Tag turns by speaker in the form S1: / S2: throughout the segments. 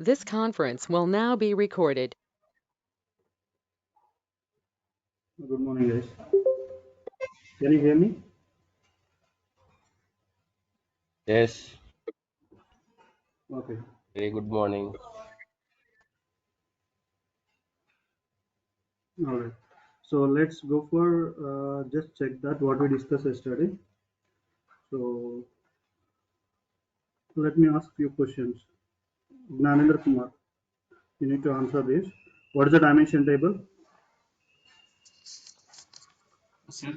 S1: This conference will now be recorded.
S2: Good morning, guys. Can you hear me?
S3: Yes,
S2: Okay.
S3: very good morning.
S2: All right. So let's go for just check that what we discussed yesterday. So let me ask few questions. Gnanendra Kumar, you need to answer this. What is the dimension table?
S4: Sir,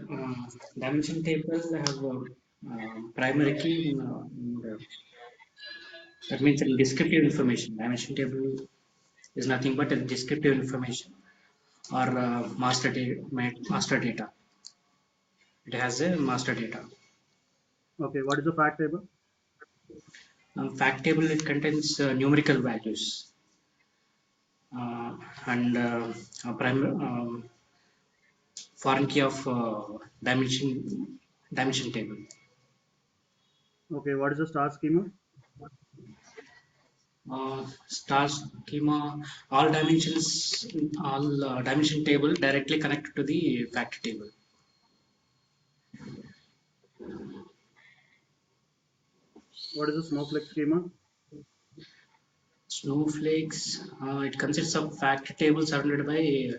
S4: dimension table have primary key that means in descriptive information. Dimension table is nothing but a descriptive information or master data. It has a master data.
S2: Okay. What is the fact table?
S4: Fact table, it contains numerical values uh, and primary foreign key of dimension table.
S2: Okay. What is the star schema?
S4: Star schema, all dimension table directly connected to the fact table.
S2: What is the snowflake schema?
S4: Snowflakes, it consists of fact table surrounded by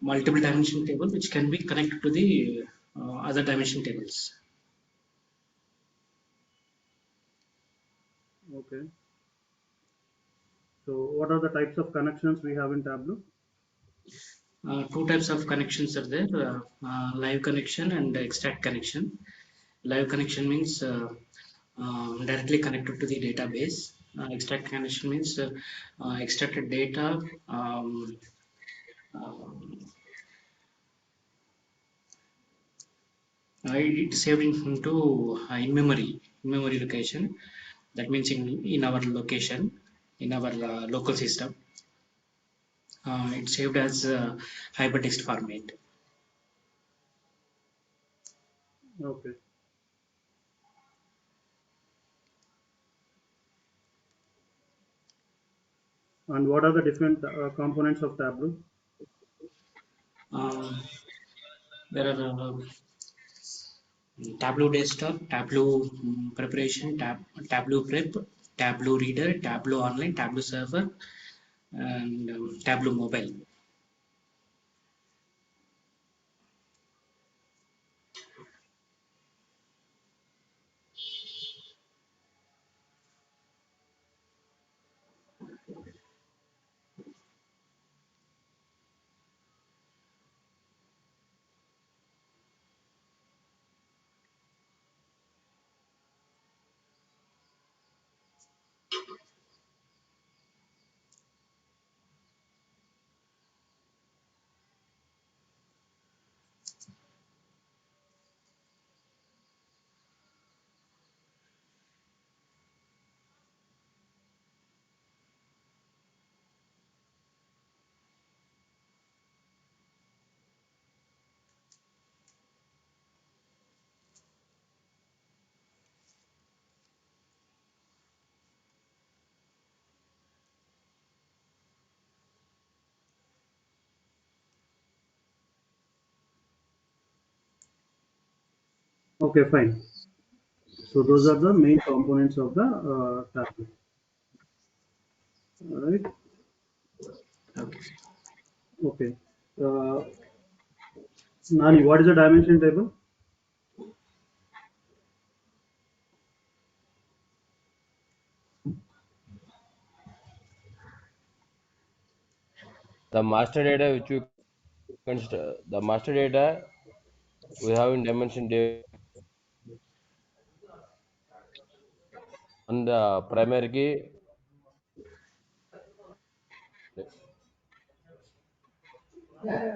S4: multiple dimension table, which can be connected to the other dimension tables.
S2: Okay. So what are the types of connections we have in Tableau?
S4: Two types of connections are there: live connection and extract connection. Live connection means directly connected to the database. Extract connection means extracted data um, it saved into in memory location. That means in our location, in our local system. It's saved as hypertext format.
S2: Okay. And what are the different components of Tableau?
S4: Um, there are Tableau desktop, Tableau preparation, Tableau prep, Tableau reader, Tableau online, Tableau server, and Tableau mobile.
S2: Okay, fine. So those are the main components of the Tableau. All right.
S4: Okay.
S2: Okay. Uh, Nani, what is the dimension table?
S3: The master data which you consider, the master data we have in dimension data on the primary key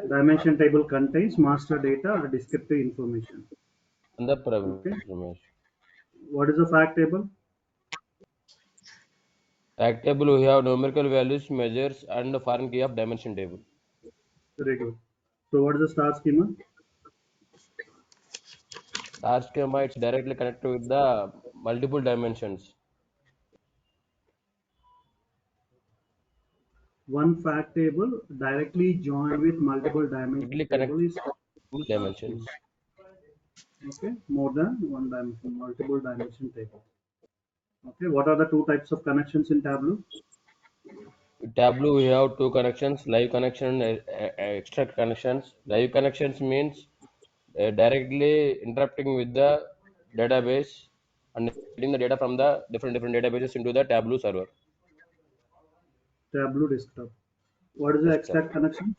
S2: Dimension table contains master data or descriptive information.
S3: on the primary
S2: Okay.
S3: information.
S2: What is the fact table?
S3: Fact table we have numerical values, measures, and foreign key of dimension table.
S2: Very good. So what is the star schema?
S3: Star schema it's directly connected with the multiple dimensions.
S2: One fact table directly joined with multiple dimension
S3: Directly
S2: table
S3: connecting
S2: is called
S3: dimensions.
S2: okay, more than one dimension, multiple dimension table. Okay, what are the two types of connections in Tableau?
S3: With Tableau, we have two connections: live connection, extract connections. Live connections means directly interacting with the database and getting the data from the different databases into the Tableau server
S2: Tableau desktop. What is the
S3: desktop.
S2: extract connection?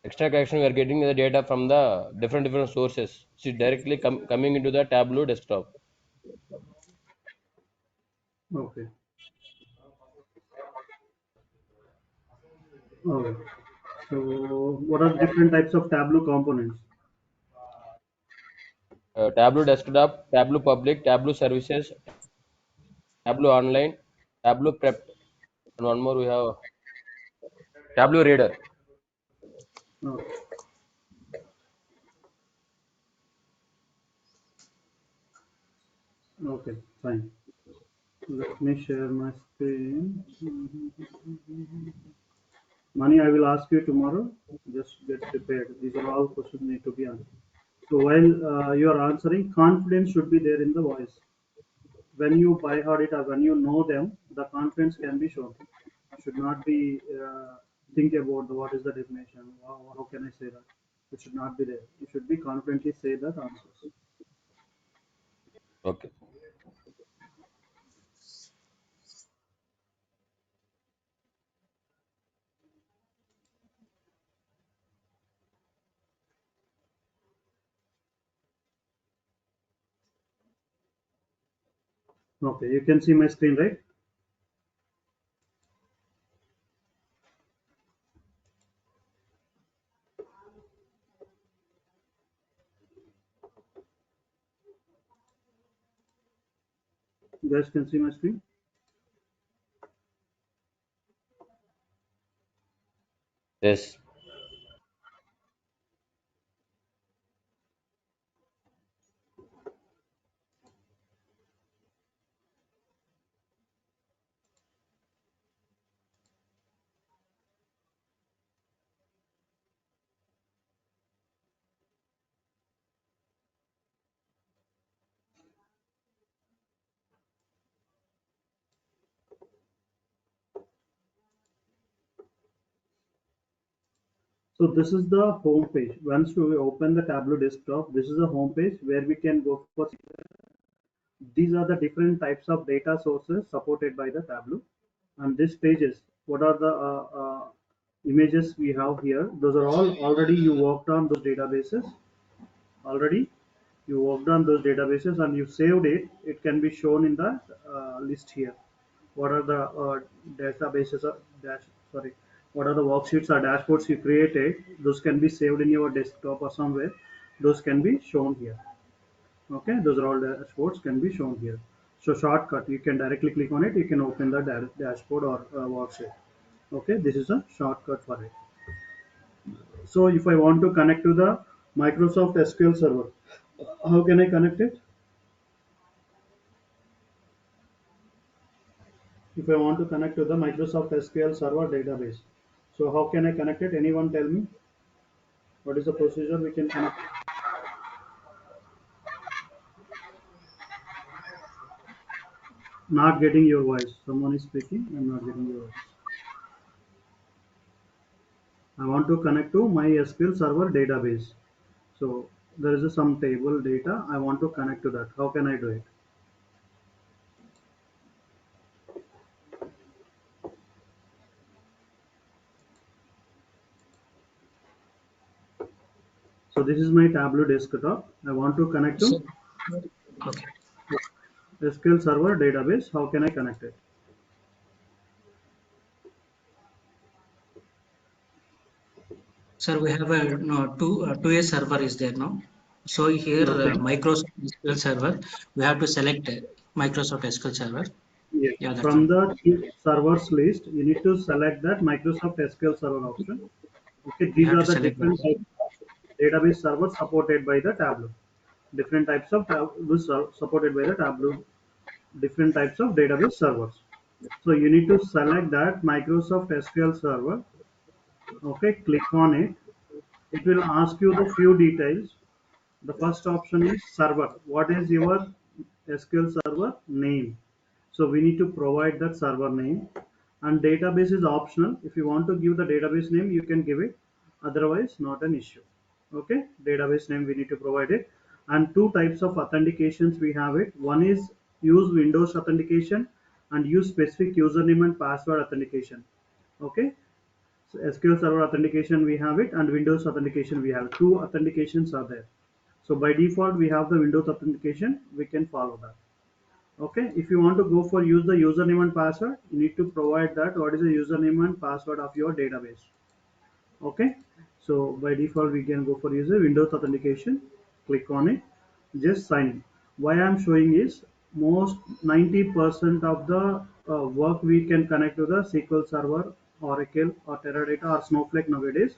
S3: Extract connection, we are getting the data from the different sources. So directly coming into the Tableau desktop.
S2: Okay. Okay. So, what are different types of Tableau components?
S3: Tableau desktop, Tableau public, Tableau services, Tableau online, Tableau prep, and one more we have Tableau reader.
S2: Okay. Okay. Fine. Let me share my screen. Money, I will ask you tomorrow. Just get prepared. These are all questions need to be answered. So while you are answering, confidence should be there in the voice. When you buy heard it or when you know them, the confidence can be shown. Should not be think about what is the definition. How can I say that? It should not be there. You should be confidently say that answers.
S3: Okay.
S2: Okay, you can see my screen, right? You guys can see my screen.
S3: Yes.
S2: So this is the home page. Once we open the Tableau desktop, this is the home page where we can go for. These are the different types of data sources supported by the Tableau. And these pages, what are the images we have here? Those are all already you worked on those databases. Already you worked on those databases and you saved it. It can be shown in the list here. What are the databases? Sorry. What are the worksheets or dashboards you created? Those can be saved in your desktop or somewhere. Those can be shown here. Okay, those are all dashboards can be shown here. So shortcut, you can directly click on it. You can open the dashboard or worksheet. Okay, this is a shortcut for it. So if I want to connect to the Microsoft SQL Server, how can I connect it? If I want to connect to the Microsoft SQL Server database, so how can I connect it? Anyone tell me what is the procedure we can connect? Not getting your voice. Someone is speaking. I'm not getting your voice. I want to connect to my SQL Server database. So there is some table data. I want to connect to that. How can I do it? So this is my Tableau desktop. I want to connect
S4: So,
S2: to
S4: okay.
S2: SQL Server database. How can I connect it?
S4: Sir, we have a no, two a server is there now. So here
S2: Okay.
S4: Microsoft SQL Server, we have to select Microsoft SQL Server.
S2: Yes.
S4: Yeah, that's
S2: From
S4: one.
S2: the servers list, you need to select that Microsoft SQL Server option. Okay.
S4: We
S2: These
S4: have
S2: are
S4: to
S2: the
S4: select
S2: different
S4: that.
S2: types of database servers supported by the Tableau. Different types of supported by the Tableau. Different types of database servers. So you need to select that Microsoft SQL Server. Okay, click on it. It will ask you the few details. The first option is server. What is your SQL Server name? So we need to provide that server name, and database is optional. If you want to give the database name, you can give it. Otherwise, not an issue. Okay, database name we need to provide it. And two types of authentications we have it. One is use Windows authentication and use specific username and password authentication. Okay, so SQL Server authentication we have it, and Windows authentication we have. Two authentications are there. So by default we have the Windows authentication. We can follow that. Okay, if you want to go for use the username and password, you need to provide that what is the username and password of your database. Okay, so by default we can go for user Windows authentication. Click on it, just sign in. Why I'm showing is most 90% of the work we can connect to the SQL Server, Oracle or Teradata or Snowflake nowadays.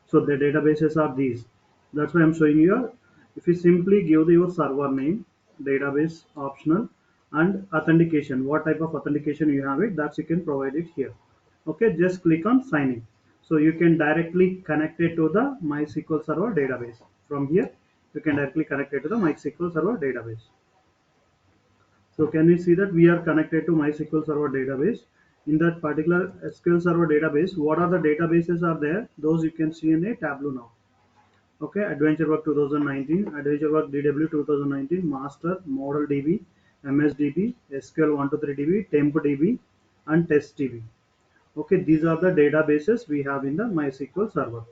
S2: So the databases are these. That's why I'm showing you. If you simply give your server name, database optional, and authentication, what type of authentication you have it, that you can provide it here. Okay, just click on sign in. So you can directly connect it to the MySQL Server database. From here, you can directly connect it to the MySQL Server database. So can we see that we are connected to MySQL Server database? In that particular SQL Server database, what are the databases are there? Those you can see in a Tableau now. Okay, Adventure Work 2019, Adventure Work DW 2019, Master, Model DB, MSDB, SQL 123DB, TempDB, and TestDB. Okay, these are the databases we have in the MySQL Server,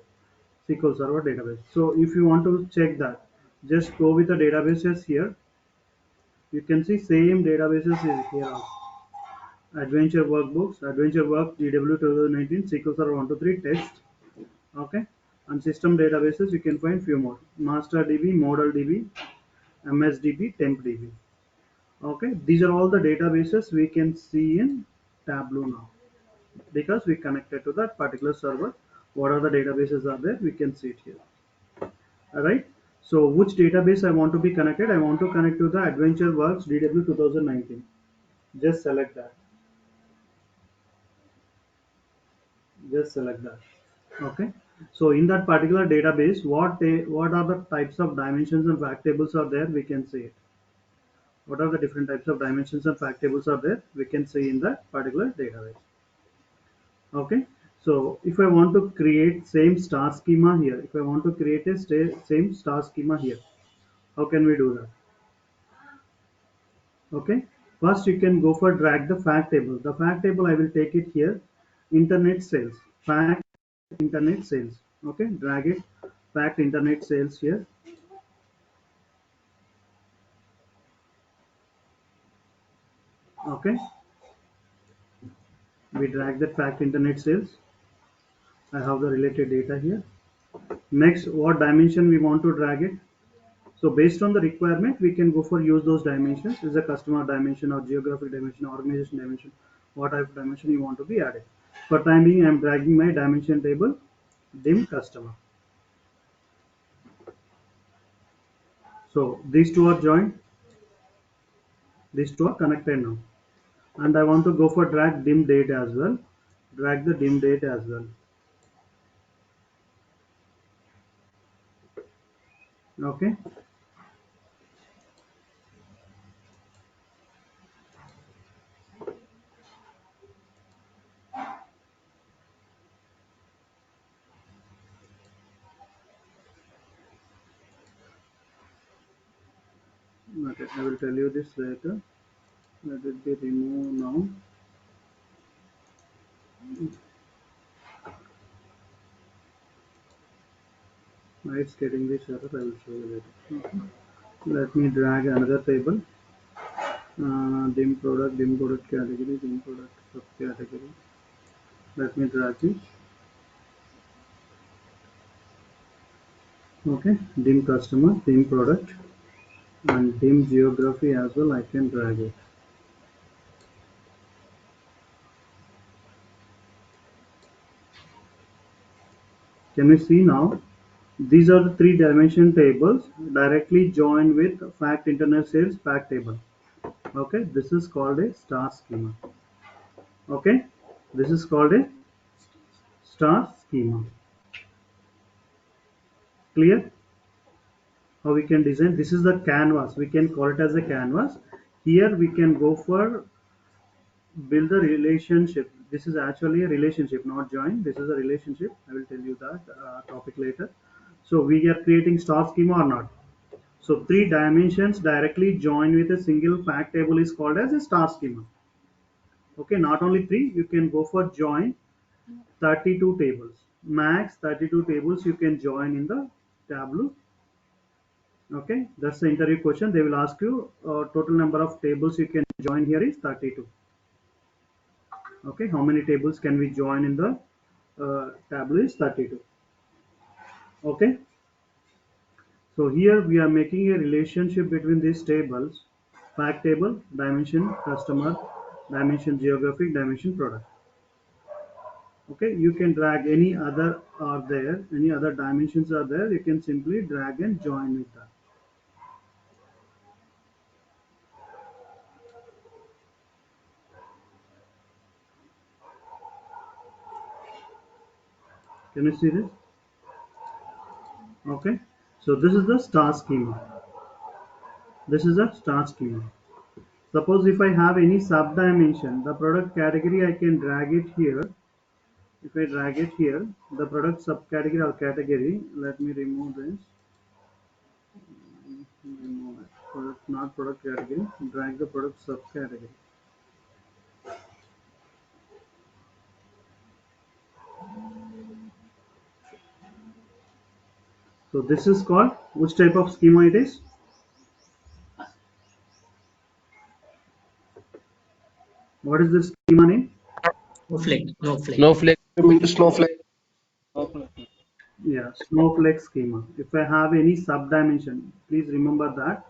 S2: SQL Server database. So if you want to check that, just go with the databases here. You can see same databases is here also. Adventure Workbooks, Adventure Work DW 2019, SQL Server 123, Test. Okay, and system databases you can find few more. MasterDB, ModelDB, MSDB, TempDB. Okay, these are all the databases we can see in Tableau now, because we connected to that particular server. What are the databases are there, we can see it here. All right, so which database I want to be connected? I want to connect to the Adventure Works DW 2019. Just select that. Just select that. Okay, so in that particular database, what are the types of dimensions and fact tables are there, we can see it. What are the different types of dimensions and fact tables are there, we can see in that particular database. Okay, so if I want to create same star schema here, if I want to create a same star schema here, how can we do that? Okay, first you can go for drag the fact table. The fact table I will take it here, internet sales, fact internet sales. Okay, drag it, fact internet sales here. Okay, we drag the fact internet sales. I have the related data here. Next, what dimension we want to drag it? So based on the requirement, we can go for use those dimensions. Is a customer dimension or geographic dimension, organization dimension, what type of dimension you want to be added. For time being, I am dragging my dimension table, dim customer. So these two are joined. These two are connected now. And I want to go for drag dim date as well. Drag the dim date as well. Okay. Okay, I will tell you this later. Let it be removed now. Why it's getting this error, I will show you later. Okay. Let me drag another table. Dim product category, dim product subcategory. Let me drag this. Okay, dim customer, dim product, and dim geography as well. I can drag it. Can we see now? These are the three dimension tables directly joined with fact internet sales fact table. Okay, this is called a star schema. Okay, this is called a star schema. Clear? How we can design? This is the canvas. We can call it as a canvas. Here we can go for build a relationship. This is actually a relationship, not join. This is a relationship. I will tell you that topic later. So we are creating star schema or not. So three dimensions directly join with a single fact table is called as a star schema. Okay, not only three, you can go for join 32 tables. Max 32 tables you can join in the Tableau. Okay, that's the interview question. They will ask you total number of tables you can join here is 32. Okay, how many tables can we join in the Tableau is 32. Okay, so here we are making a relationship between these tables: fact table, dimension, customer, dimension geographic, dimension product. Okay, you can drag any other are there, any other dimensions are there, you can simply drag and join with that. Can you see this? Okay, so this is the star schema. This is a star schema. Suppose if I have any sub dimension, the product category, I can drag it here. If I drag it here, the product subcategory or category, let me remove this. Remove it. Product, not product category. Drag the product subcategory. So this is called which type of schema it is? What is the schema name?
S4: Snowflake.
S3: Snowflake.
S5: You mean to snowflake?
S2: Yeah, snowflake schema. If I have any sub dimension, please remember that.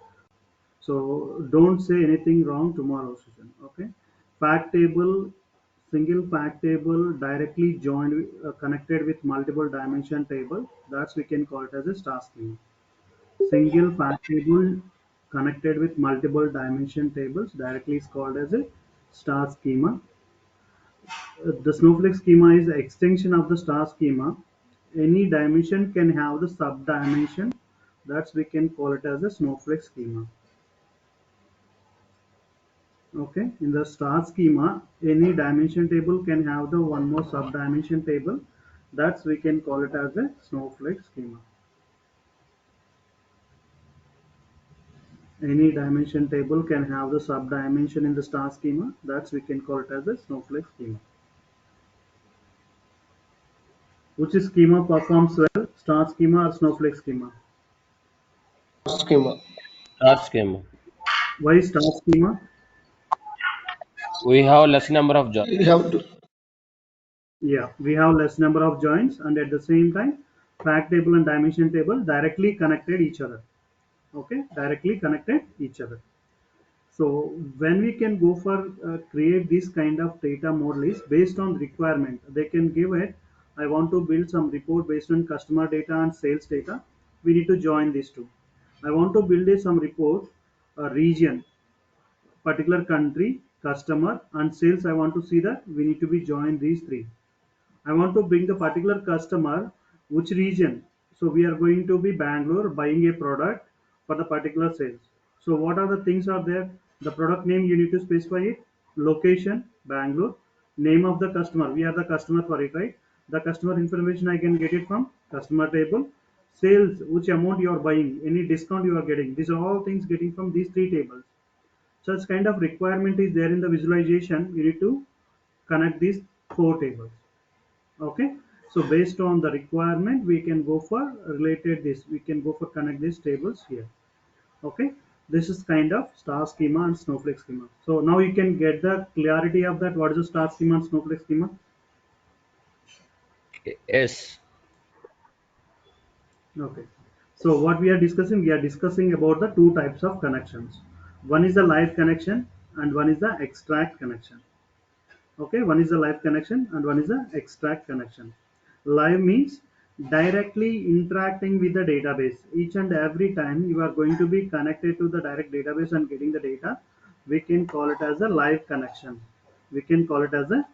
S2: So don't say anything wrong tomorrow session. Okay. Fact table, single fact table directly joined, connected with multiple dimension table. That's we can call it as a star schema. Single fact table connected with multiple dimension tables directly is called as a star schema. The snowflake schema is an extension of the star schema. Any dimension can have the sub dimension. That's we can call it as a snowflake schema. Okay, in the star schema, any dimension table can have the one more sub dimension table. That's we can call it as a snowflake schema. Any dimension table can have the sub dimension in the star schema. That's we can call it as a snowflake schema. Which schema performs well? Star schema or snowflake schema?
S5: Schema.
S3: Star schema.
S2: Why star schema?
S3: We have less number of jobs.
S5: You have to.
S2: Yeah, we have less number of joins and at the same time, fact table and dimension table directly connected each other. Okay, directly connected each other. So when we can go for create this kind of data model is based on requirement. They can give it. I want to build some report based on customer data and sales data. We need to join these two. I want to build some report, a region, particular country, customer, and sales. I want to see that we need to be joined these three. I want to bring the particular customer, which region. So we are going to be Bangalore buying a product for the particular sales. So what are the things are there? The product name you need to specify it. Location Bangalore. Name of the customer. We are the customer for it, right? The customer information I can get it from customer table. Sales, which amount you are buying, any discount you are getting. These are all things getting from these three tables. Such kind of requirement is there in the visualization. You need to connect these four tables. Okay, so based on the requirement we can go for related this, we can go for connect these tables here. Okay, this is kind of star schema and snowflake schema. So now you can get the clarity of that what is the star schema and snowflake schema.
S3: Yes.
S2: Okay, so what we are discussing about the two types of connections. One is the live connection and one is the extract connection. Okay, one is a live connection and one is a extract connection. Live means directly interacting with the database. Each and every time you are going to be connected to the direct database and getting the data, we can call it as a live connection. We can call it as a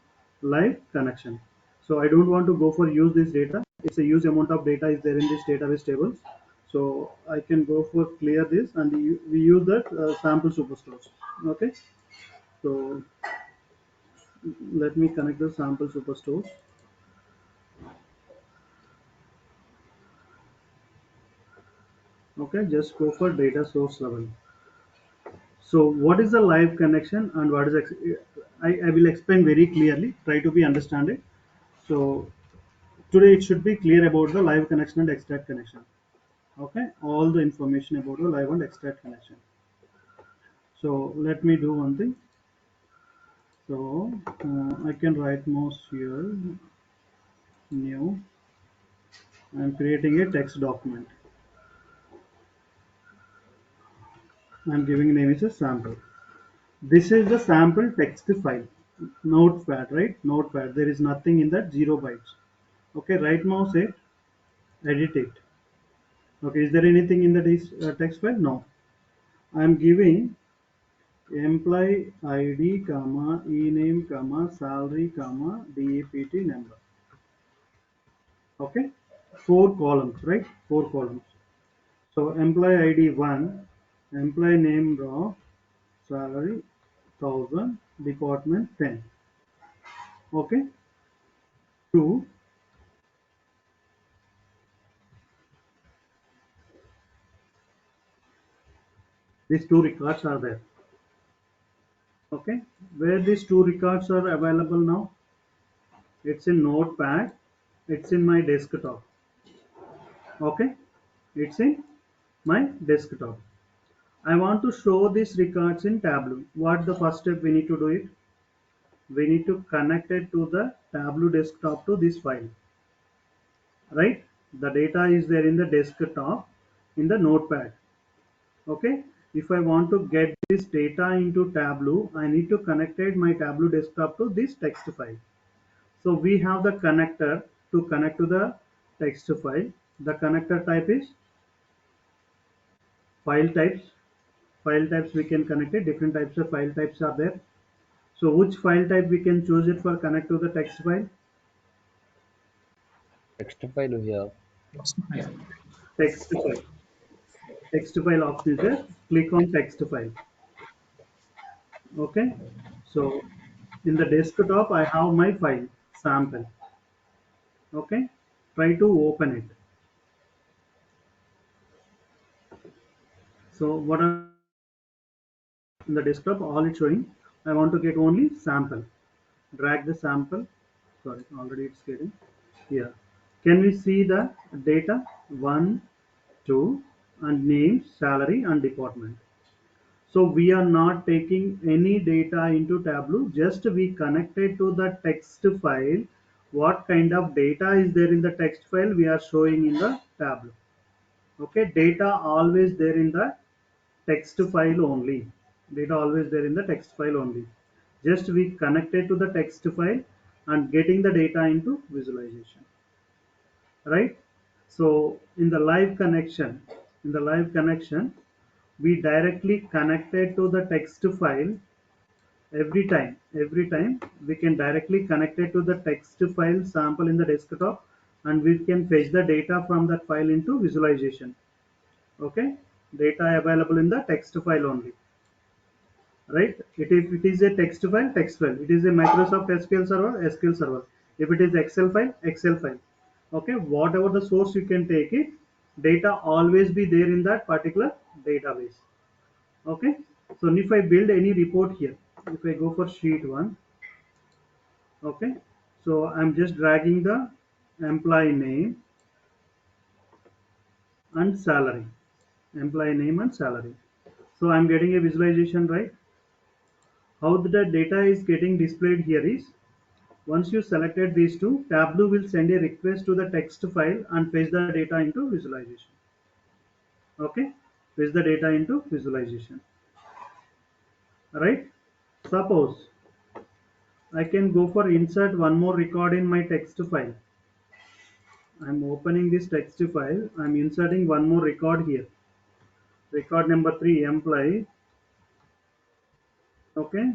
S2: live connection. So I don't want to go for use this data. It's a huge amount of data is there in this database tables. So I can go for clear this, and we use that sample superstores. Okay. So let me connect the sample superstores. Okay, just go for data source level. So what is the live connection and what is I will explain very clearly. Try to be understand it. So today it should be clear about the live connection and extract connection. Okay, all the information about the live and extract connection. So let me do one thing. So I can write mouse here, new. I'm creating a text document. I'm giving name is a sample. This is the sample text file. Notepad, right? Notepad. There is nothing in that 0 bytes. Okay, right mouse it, edit it. Okay, is there anything in the text file? No. I'm giving employee ID, comma, e-name, comma, salary, comma, DAPT number. Okay, 4 columns, right? 4 columns. So employee ID 1, employee name raw, salary 1000, department 10. Okay, 2, these 2 records are there. Okay, where these 2 records are available now? It's in Notepad. It's in my desktop. Okay, it's in my desktop. I want to show these records in Tableau. What the first step we need to do it? We need to connect it to the Tableau desktop to this file. Right? The data is there in the desktop in the Notepad. Okay. If I want to get this data into Tableau, I need to connect my Tableau desktop to this text file. So we have the connector to connect to the text file. The connector type is file types. File types we can connect it. Different types of file types are there. So which file type we can choose it for connect to the text file?
S3: Text file here.
S4: Yeah.
S2: Text file. Text file option is there. Click on text file. Okay. So in the desktop I have my file sample. Okay. Try to open it. So what are in the desktop all it's showing? I want to get only sample. Drag the sample. Sorry, already it's getting here. Can we see the data 1, 2, and name, salary, and department? So we are not taking any data into Tableau, just we connected to the text file. What kind of data is there in the text file we are showing in the Tableau. Okay, data always there in the text file only. Data always there in the text file only. Just we connected to the text file and getting the data into visualization. Right? So in the live connection, we directly connected to the text file every time we can directly connect it to the text file sample in the desktop, and we can fetch the data from that file into visualization. Okay, data available in the text file only. Right, if it is a text file, it is a Microsoft SQL server. If it is Excel file. Okay, whatever the source you can take it, data always be there in that particular database. Okay, so if I build any report here, if I go for sheet 1, okay, so I'm just dragging the employee name and salary, employee name and salary. So I'm getting a visualization, right? How the data is getting displayed here is, once you selected these two, Tableau will send a request to the text file and fetch the data into visualization. Okay, fetch the data into visualization. Right, suppose I can go for insert one more record in my text file. I'm opening this text file. I'm inserting one more record here. Record number 3, employee. Okay.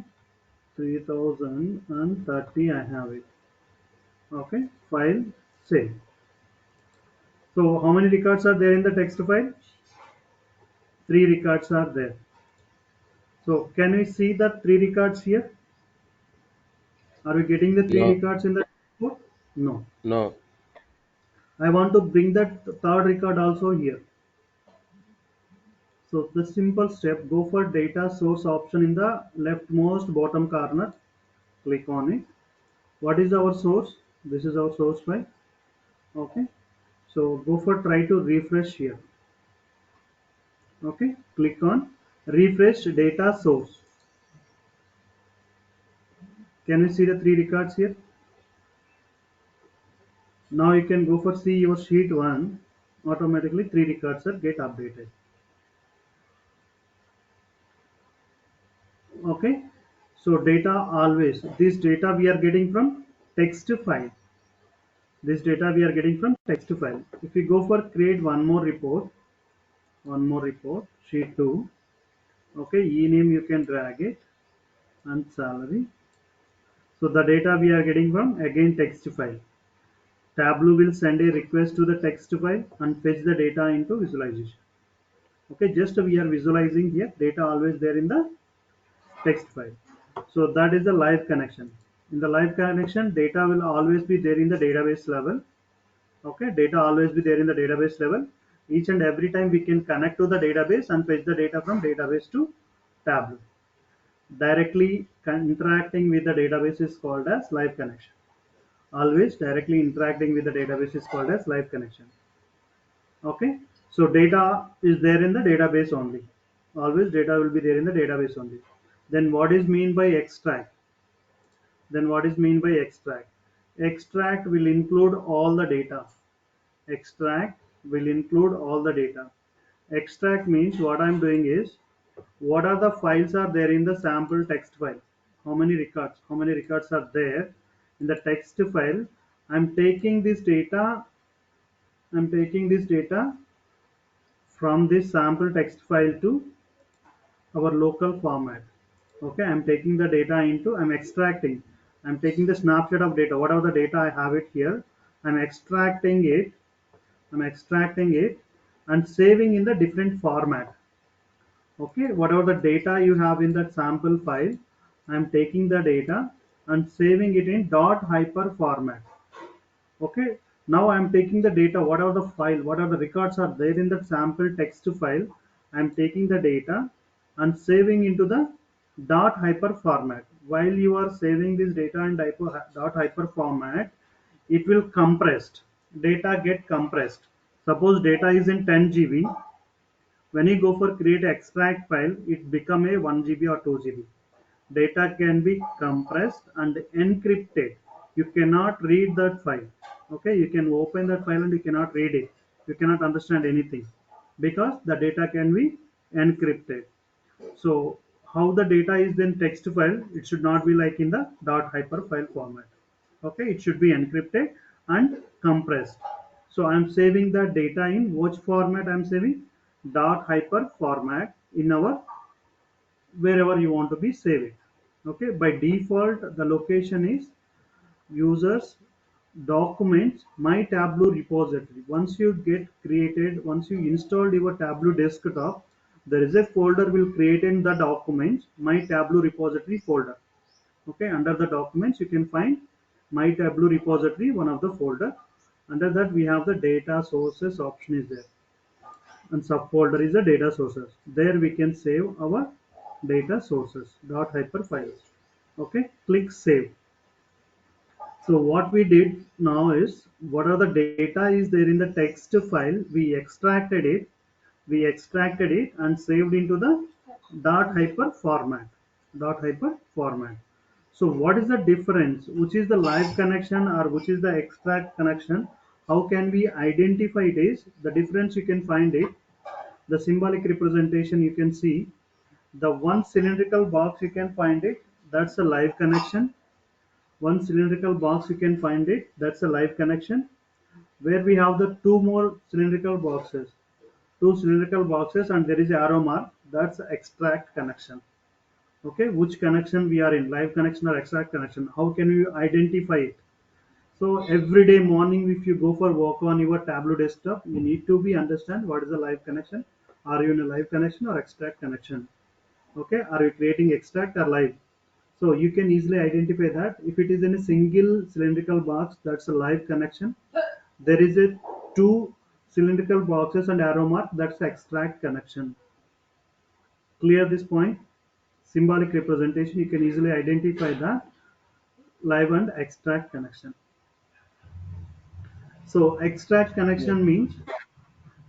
S2: 3030 I have it. Okay, file, save. So how many records are there in the text file? Three records are there. So can we see the three records here? Are we getting the three
S3: No,
S2: records in the report? No.
S3: no.
S2: I want to bring that third record also here. So the simple step, go for data source option in the leftmost bottom corner. Click on it. What is our source? This is our source file. Okay. So go for try to refresh here. Okay. Click on refresh data source. Can we see the three records here? Now you can go for see your sheet 1. Automatically three records are get updated. Okay. So data always, this data we are getting from text file. This data we are getting from text file. If we go for create one more report, sheet 2. Okay, e-name you can drag it and salary. So the data we are getting from again text file. Tableau will send a request to the text file and fetch the data into visualization. Okay, just we are visualizing here, data always there in the text file. So that is the live connection. In the live connection, data will always be there in the database level. Okay, data always be there in the database level. Each and every time we can connect to the database and fetch the data from database to Tableau. Directly interacting with the database is called as live connection. Always directly interacting with the database is called as live connection. Okay, so data is there in the database only. Always data will be there in the database only. Then what is mean by extract? Then what is mean by extract? Extract will include all the data. Extract will include all the data. Extract means what I'm doing is, what are the files are there in the sample text file? How many records? How many records are there in the text file? I'm taking this data. I'm taking this data from this sample text file to our local format. Okay, I'm taking the data into, I'm extracting. I'm taking the snapshot of data. Whatever the data I have it here, I'm extracting it. I'm extracting it and saving in the different format. Okay, whatever the data you have in that sample file, I'm taking the data and saving it in dot hyper format. Okay, now I'm taking the data, whatever the file, whatever the records are there in the sample text file, I'm taking the data and saving into the dot hyper format. While you are saving this data in dot hyper format, it will compressed. Data get compressed. Suppose data is in 10 GB. When you go for create extract file, it become a 1 GB or 2 GB. Data can be compressed and encrypted. You cannot read that file. Okay, you can open that file and you cannot read it. You cannot understand anything because the data can be encrypted. So how the data is then text file, it should not be like in the dot hyper file format. Okay, it should be encrypted and compressed. So I'm saving the data in which format? I'm saving dot hyper format in our wherever you want to be save it. Okay, by default the location is users documents my Tableau repository. Once you get created, once you installed your Tableau desktop, there is a folder will create in the documents my Tableau repository folder. Okay, under the documents you can find my Tableau repository, one of the folder. Under that we have the data sources option is there, and subfolder is the data sources. There we can save our data sources dot hyper files. Okay, click save. So what we did now is, what are the data is there in the text file, we extracted it and saved into the dot hyper format. Dot hyper format. So what is the difference? Which is the live connection or which is the extract connection? How can we identify it? Is the difference you can find it. The symbolic representation you can see. The one cylindrical box you can find it. That's a live connection. One cylindrical box you can find it. That's a live connection. Where we have the two more cylindrical boxes. Two cylindrical boxes and there is a arrow mark. That's extract connection. Okay, which connection we are in, live connection or extract connection. How can you identify it? So every day morning, if you go for walk on your Tableau desktop, you need to be understand what is a live connection. Are you in a live connection or extract connection? Okay, are you creating extract or live? So you can easily identify that if it is in a single cylindrical box, that's a live connection. There is a two cylindrical boxes and arrow mark, that's extract connection. Clear this point? Symbolic representation, you can easily identify the live and extract connection. So extract
S3: Yes.
S2: connection means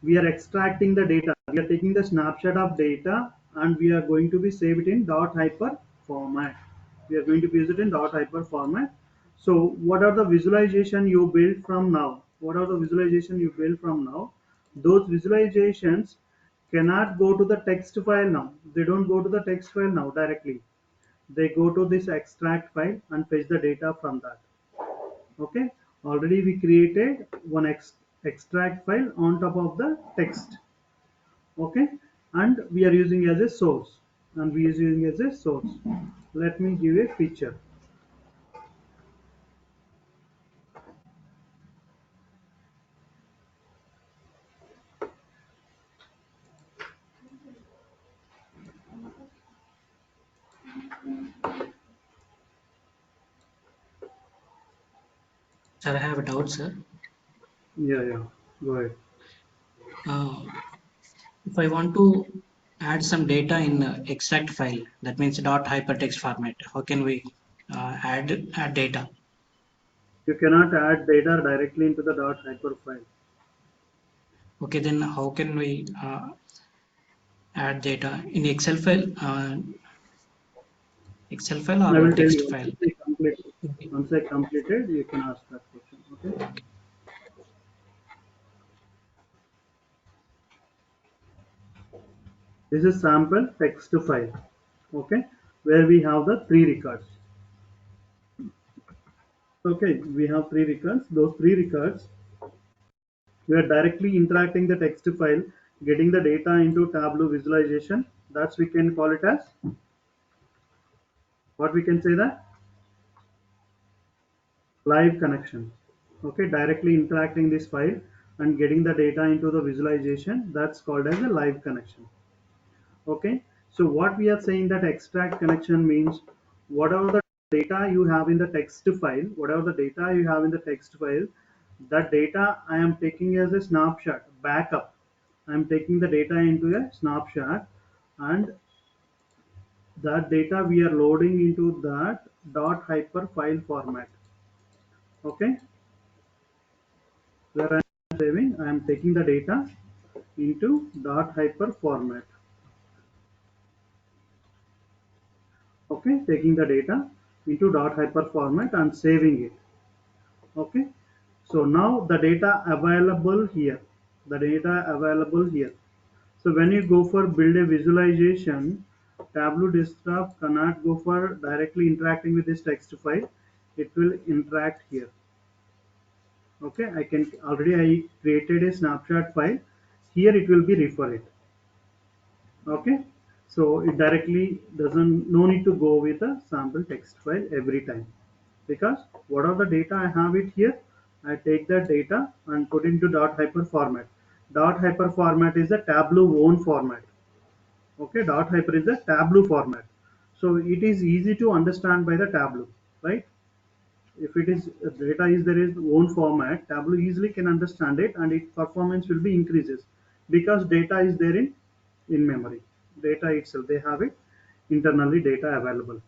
S2: we are extracting the data. We are taking the snapshot of data and we are going to be save it in dot hyper format. We are going to use it in dot hyper format. So what are the visualization you build from now? What are the visualization you build from now? Those visualizations cannot go to the text file now. They don't go to the text file now directly. They go to this extract file and fetch the data from that. Okay, already we created one extract file on top of the text. Okay, and we are using as a source, let me give a picture.
S4: Sir, I have a doubt, sir.
S2: Yeah, go ahead.
S4: Uh, if I want to add some data in extract file, that means dot hypertext format, how can we add data?
S2: You cannot add data directly into the dot hyper file.
S4: Okay, then how can we add data in Excel file
S2: I
S4: or
S2: will tell
S4: text
S2: you
S4: file? Okay.
S2: once I completed you can ask that question. Okay,
S4: Okay.
S2: this is sample text file. Okay, where we have the three records. Okay, we have three records. Those three records, we are directly interacting the text file, getting the data into Tableau visualization. That's we can call it as what we can say that live connection. Okay, directly interacting this file and getting the data into the visualization. That's called as a live connection. Okay, so what we are saying that extract connection means whatever the data you have in the text file, that data I am taking as a snapshot, backup. I am taking the data into a snapshot and that data we are loading into that dot hyper file format. Okay, where I am saving, I am taking the data into dot hyper format. Okay, taking the data into dot hyper format and saving it. Okay, so now the data available here, so when you go for build a visualization, Tableau desktop cannot go for directly interacting with this text file. It will interact here. Okay, I created a snapshot file. Here it will be refer it. Okay, so it directly doesn't, no need to go with a sample text file every time, because what are the data I have it here, I take that data and put into dot hyper format. Dot hyper format is a Tableau own format. Okay, dot hyper is a Tableau format, so it is easy to understand by the Tableau, right? If it is data is there is own format, Tableau easily can understand it and its performance will be increases because data is there in memory. Data itself, they have it internally data available.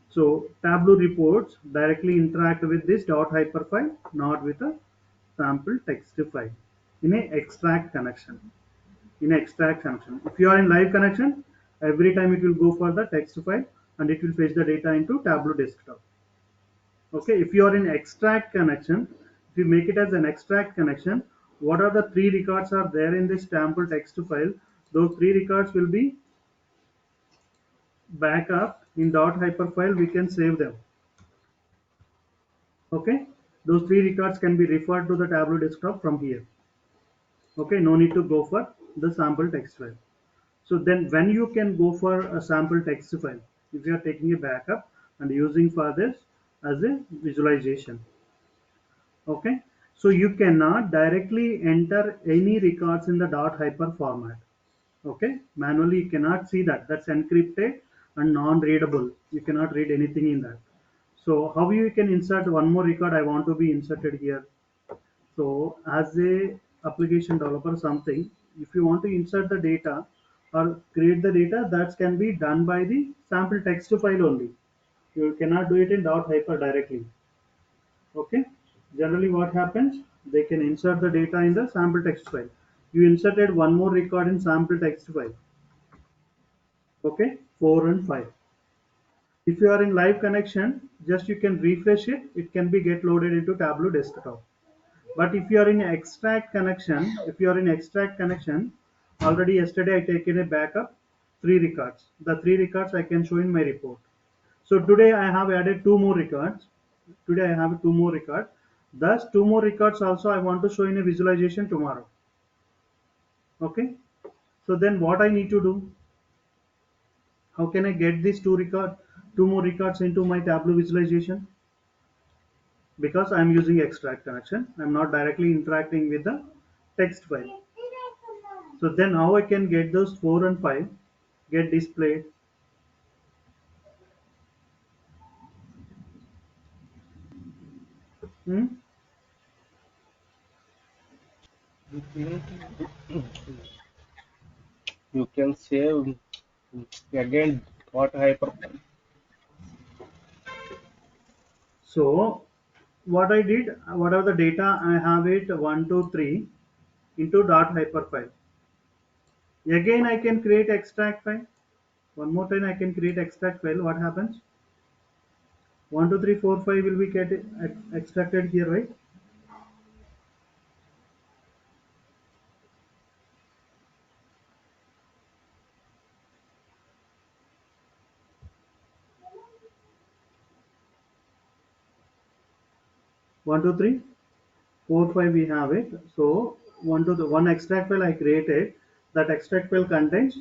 S2: So Tableau reports directly interact with this dot hyper file, not with a sample text file in a extract connection. If you are in live connection, every time it will go for the text file and it will fetch the data into Tableau desktop. Okay, if you are in extract connection, if you make it as an extract connection, what are the three records are there in this sample text file? Those three records will be backup in dot hyper file. We can save them. Okay, those three records can be referred to the Tableau desktop from here. Okay, no need to go for the sample text file. So then when you can go for a sample text file, if you are taking a backup and using for this as a visualization. Okay, so you cannot directly enter any records in the dot hyper format. Okay, manually you cannot see that. That's encrypted and non-readable. You cannot read anything in that. So how you can insert one more record? I want to be inserted here. So as a application developer, something if you want to insert the data or create the data, that can be done by the sample text file only. You cannot do it in dot hyper directly. Okay, generally what happens, they can insert the data in the sample text file. You inserted one more record in sample text file. Okay, 4 and 5. If you are in live connection, just you can refresh it, it can be get loaded into Tableau desktop. But if you are in extract connection, already yesterday I taken a backup, 3 records. The 3 records I can show in my report. So today I have added 2 more records. Today I have 2 more records. Thus 2 more records also I want to show in a visualization tomorrow. Okay. So then what I need to do? How can I get these 2 more records into my Tableau visualization? Because I'm using extract connection, I'm not directly interacting with the text file. So then how I can get those 4 and 5 get displayed? Hmm?
S5: You can save again what hyper.
S2: So what I did, whatever the data I have it 1, 2, 3 into dot hyper file. Again I can create extract file. One more time I can create extract file. What happens? 1, 2, 3, 4, 5 will be get extracted here, right? 1, 2, 3, 4, 5 we have it. So one extract file I created. That extract file contains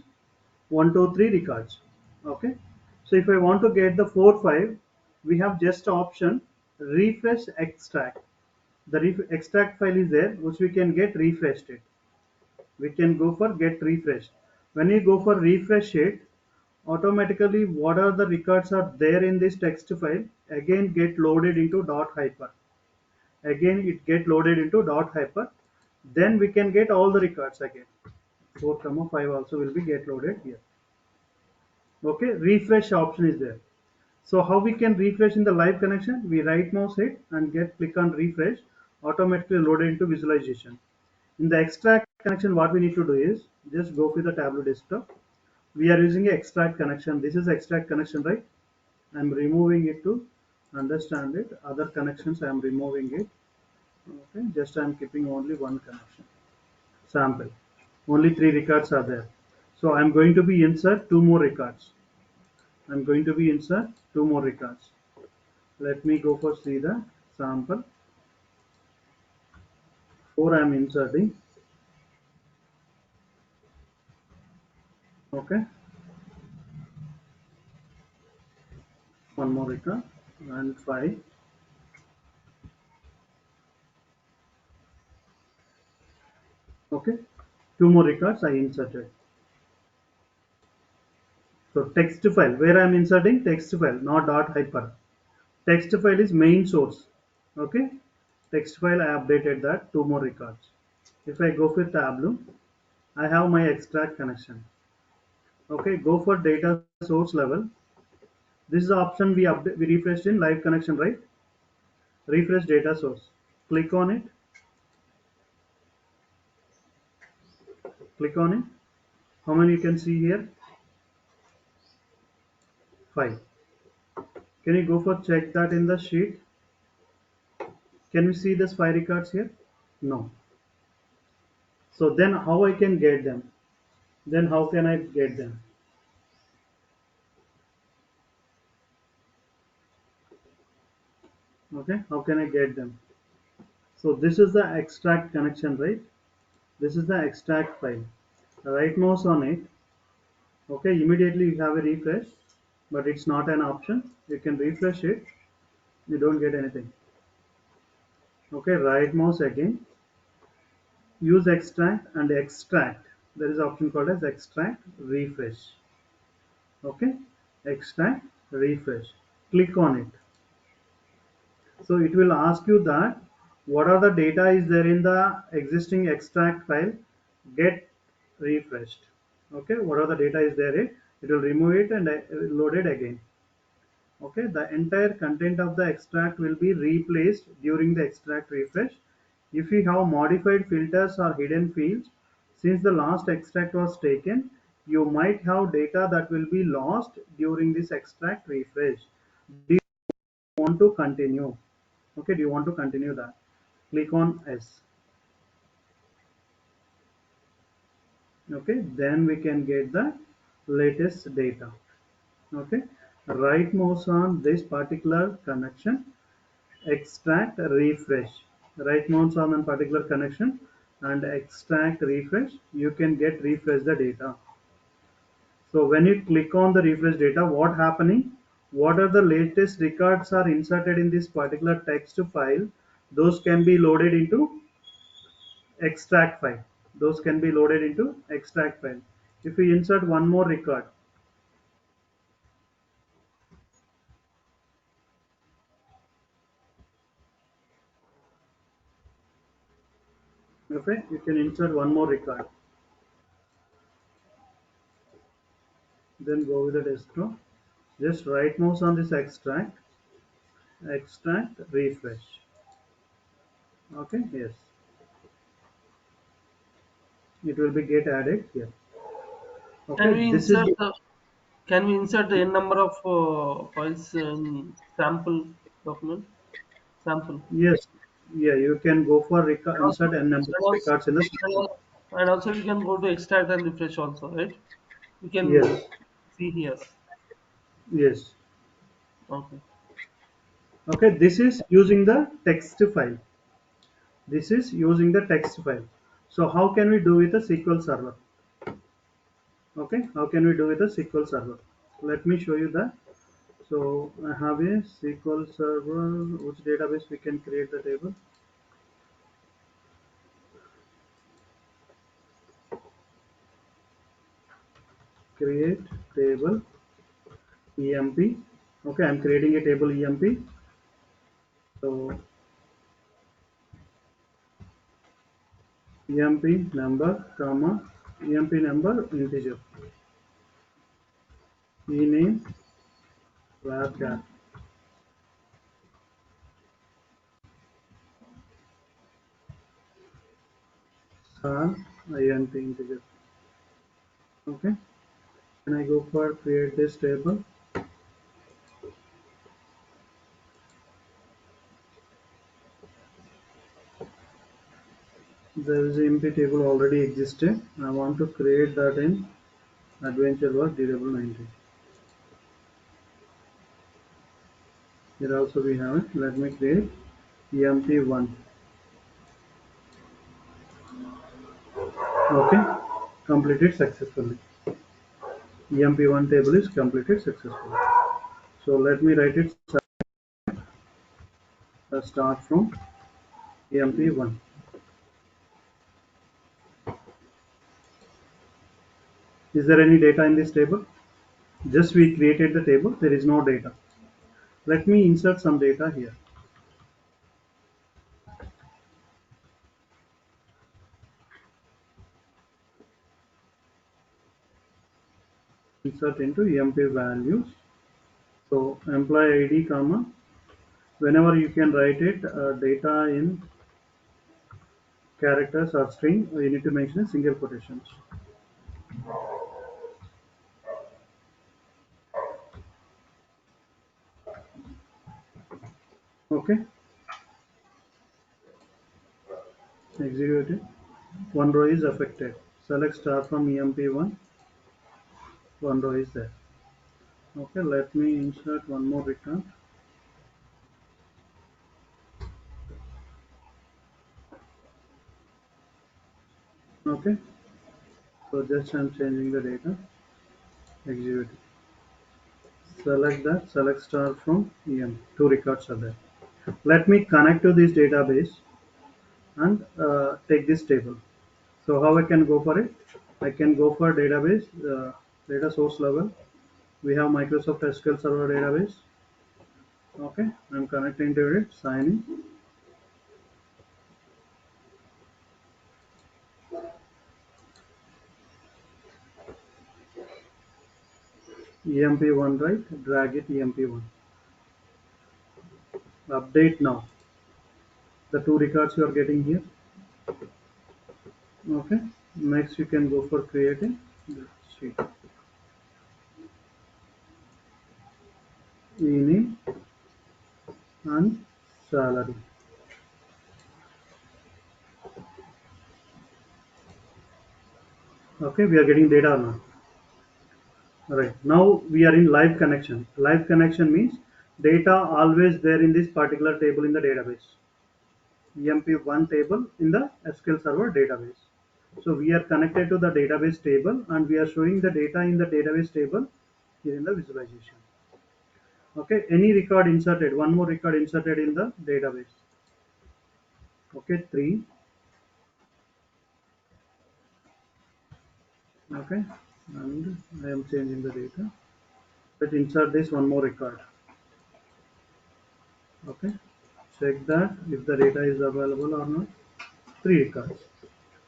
S2: 1, 2, 3 records. Okay. So if I want to get the 4, 5, we have just option refresh extract. The extract file is there, which we can get refreshed it. We can go for get refreshed. When you go for refresh it, automatically what are the records are there in this text file again get loaded into dot hyper. Again it get loaded into dot hyper. Then we can get all the records again. 4, 5 also will be get loaded here. Okay, refresh option is there. So how we can refresh in the live connection? We right mouse hit and get click on refresh, automatically loaded into visualization. In the extract connection, what we need to do is just go for the Tableau desktop. We are using a extract connection. This is extract connection, right? I'm removing it to understand it. Other connections I am removing it. Okay, just I'm keeping only one connection. Sample. Only 3 records are there. So I'm going to be insert 2 more records. I'm going to be insert 2 more records. Let me go for see the sample. 4 I am inserting. Okay, one more record and 5. Okay, 2 more records I inserted. So text file where I am inserting text file, not dot hyper. Text file is main source. Okay, text file I updated that 2 more records. If I go for Tableau, I have my extract connection. Okay, go for data source level. This is the option we refreshed in live connection, right? Refresh data source. Click on it. Click on it. How many you can see here? 5. Can you go for check that in the sheet? Can we see this 5 records here? No. So then how I can get them? Then how can I get them? Okay, how can I get them? So this is the extract connection, right? This is the extract file. Right mouse on it. Okay, immediately you have a refresh. but it's not an option. You can refresh it. You don't get anything. Okay, right mouse again. Use extract and extract. There is an option called as extract refresh. Okay, extract refresh. Click on it. So it will ask you that what are the data is there in the existing extract file. Get refreshed. Okay, what are the data is there? It will remove it and load it again. Okay, the entire content of the extract will be replaced during the extract refresh. If you have modified filters or hidden fields since the last extract was taken, you might have data that will be lost during this extract refresh. Do you want to continue? Okay, do you want to continue that? Click on S. Okay, then we can get the latest data. Okay, right mouse on this particular connection, extract refresh. Right mouse on a particular connection and extract refresh. You can get refresh the data. So when you click on the refresh data, what happening? What are the latest records are inserted in this particular text file? Those can be loaded into extract file. Those can be loaded into extract file. If we insert one more record, okay, you can insert one more record. Then go with the desktop. Just right mouse on this extract, extract, refresh. Okay, yes, it will be get added here.
S6: Can
S2: Okay,
S6: we
S2: this is
S6: insert n number of files in sample document? Sample.
S2: yes, yeah. You can go for
S6: And
S2: insert
S6: also,
S2: n number
S6: and
S2: of
S6: also,
S2: records in the
S6: and
S2: sample.
S6: also we can go to extract and refresh also, right? We can
S2: Yes,
S6: see here.
S2: yes.
S6: Okay.
S2: Okay, this is using the text file. This is using the text file. So how can we do with a SQL Server? Okay, how can we do with a SQL Server? Let me show you that. So I have a SQL Server. Which database we can create the table? Create table EMP. Okay, I'm creating a table EMP. So EMP number, comma, EMP number integer. Ename varchar. INT integer. Okay. When I go for create this table, there is an empty table already existed. I want to create that in adventure work durable 90. Here also we have it. Let me create EMP1. Okay. Completed successfully. EMP1 table is completed successfully. So let me write it start from EMP1. Is there any data in this table? Just we created the table. There is no data. Let me insert some data here. Insert into EMP values. So employee ID, comma. Whenever you can write it, data in characters or string, you need to mention single quotations. Okay, execute it. One row is affected. Select star from EMP1. One row is there. Okay, let me insert one more return. Okay, so just I'm changing the data. Execute it. Select that, select star from EM. Two records are there. Let me connect to this database and take this table. So how I can go for it? I can go for database, data source level. We have Microsoft SQL Server database. Okay, I'm connecting to it, sign in. EMP1, right? Drag it EMP1. Update now. The two records you are getting here. Okay, next you can go for creating the sheet. E-name and salary. Okay, we are getting data now. Alright, now we are in live connection. Live connection means data always there in this particular table in the database. EMP1 table in the SQL Server database. So we are connected to the database table and we are showing the data in the database table here in the visualization. Okay, any record inserted, one more record inserted in the database. Okay, 3. Okay, and I am changing the data. Let's insert this one more record. Okay, check that if the data is available or not. 3 records.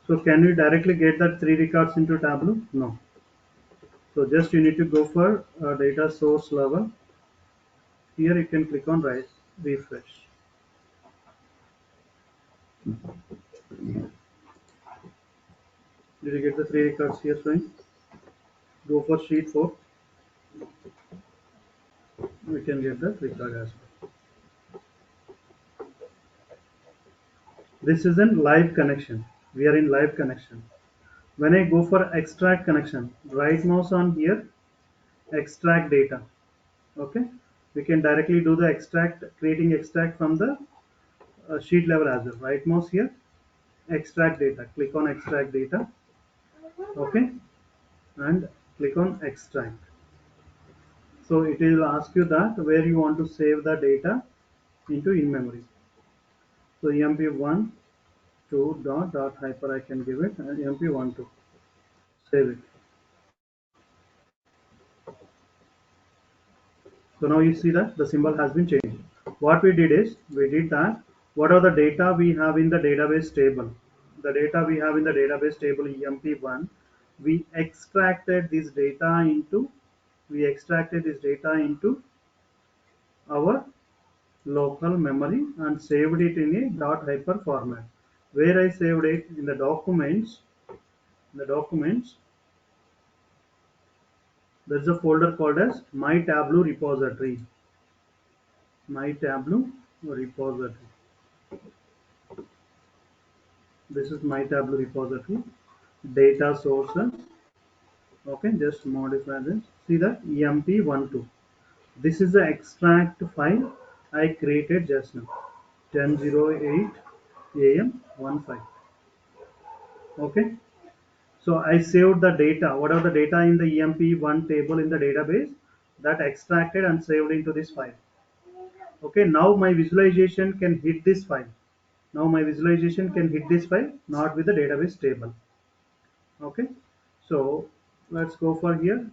S2: So can we directly get that 3 records into Tableau? No. So just you need to go for data source level. Here you can click on refresh. Did you get the 3 records here showing? Go for sheet 4. We can get the record as well. This is in live connection. We are in live connection. When I go for extract connection, right mouse on here, extract data. Okay, we can directly do the extract, creating extract from the sheet level as well. Right mouse here, extract data. Click on extract data. Okay, and click on extract. So it will ask you that where you want to save the data into in memory. So emp1 2 dot hyper I can give it and emp1 2. Save it. So now you see that the symbol has been changed. What we did is we did that what are the data we have in the database table. The data we have in the database table emp1, we extracted this data into our local memory and saved it in a .hyper format. Where I saved it in the documents, there's a folder called as My Tableau repository. My Tableau repository. This is My Tableau repository. Data sources. Okay, just modify this. See that emp12. This is the extract file I created just now. 10:08 a.m. 15. Okay. So I saved the data, whatever the data in the EMP1 table in the database, that extracted and saved into this file. Okay, now my visualization can hit this file. Not with the database table. Okay, so let's go for here.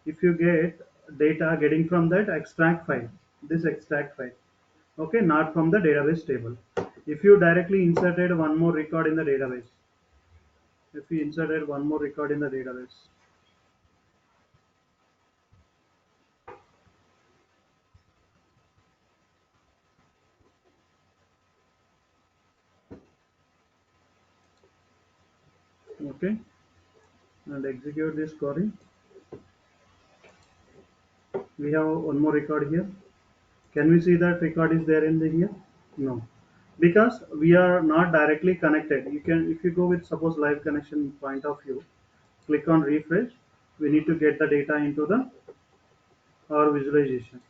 S2: If you get data getting from that extract file, this extract file, okay, not from the database table. If you directly inserted one more record in the database, okay, and execute this query, we have one more record here. Can we see that record is there in the here? No, because we are not directly connected. You can, if you go with suppose live connection point of view, click on refresh. We need to get the data into the our visualization.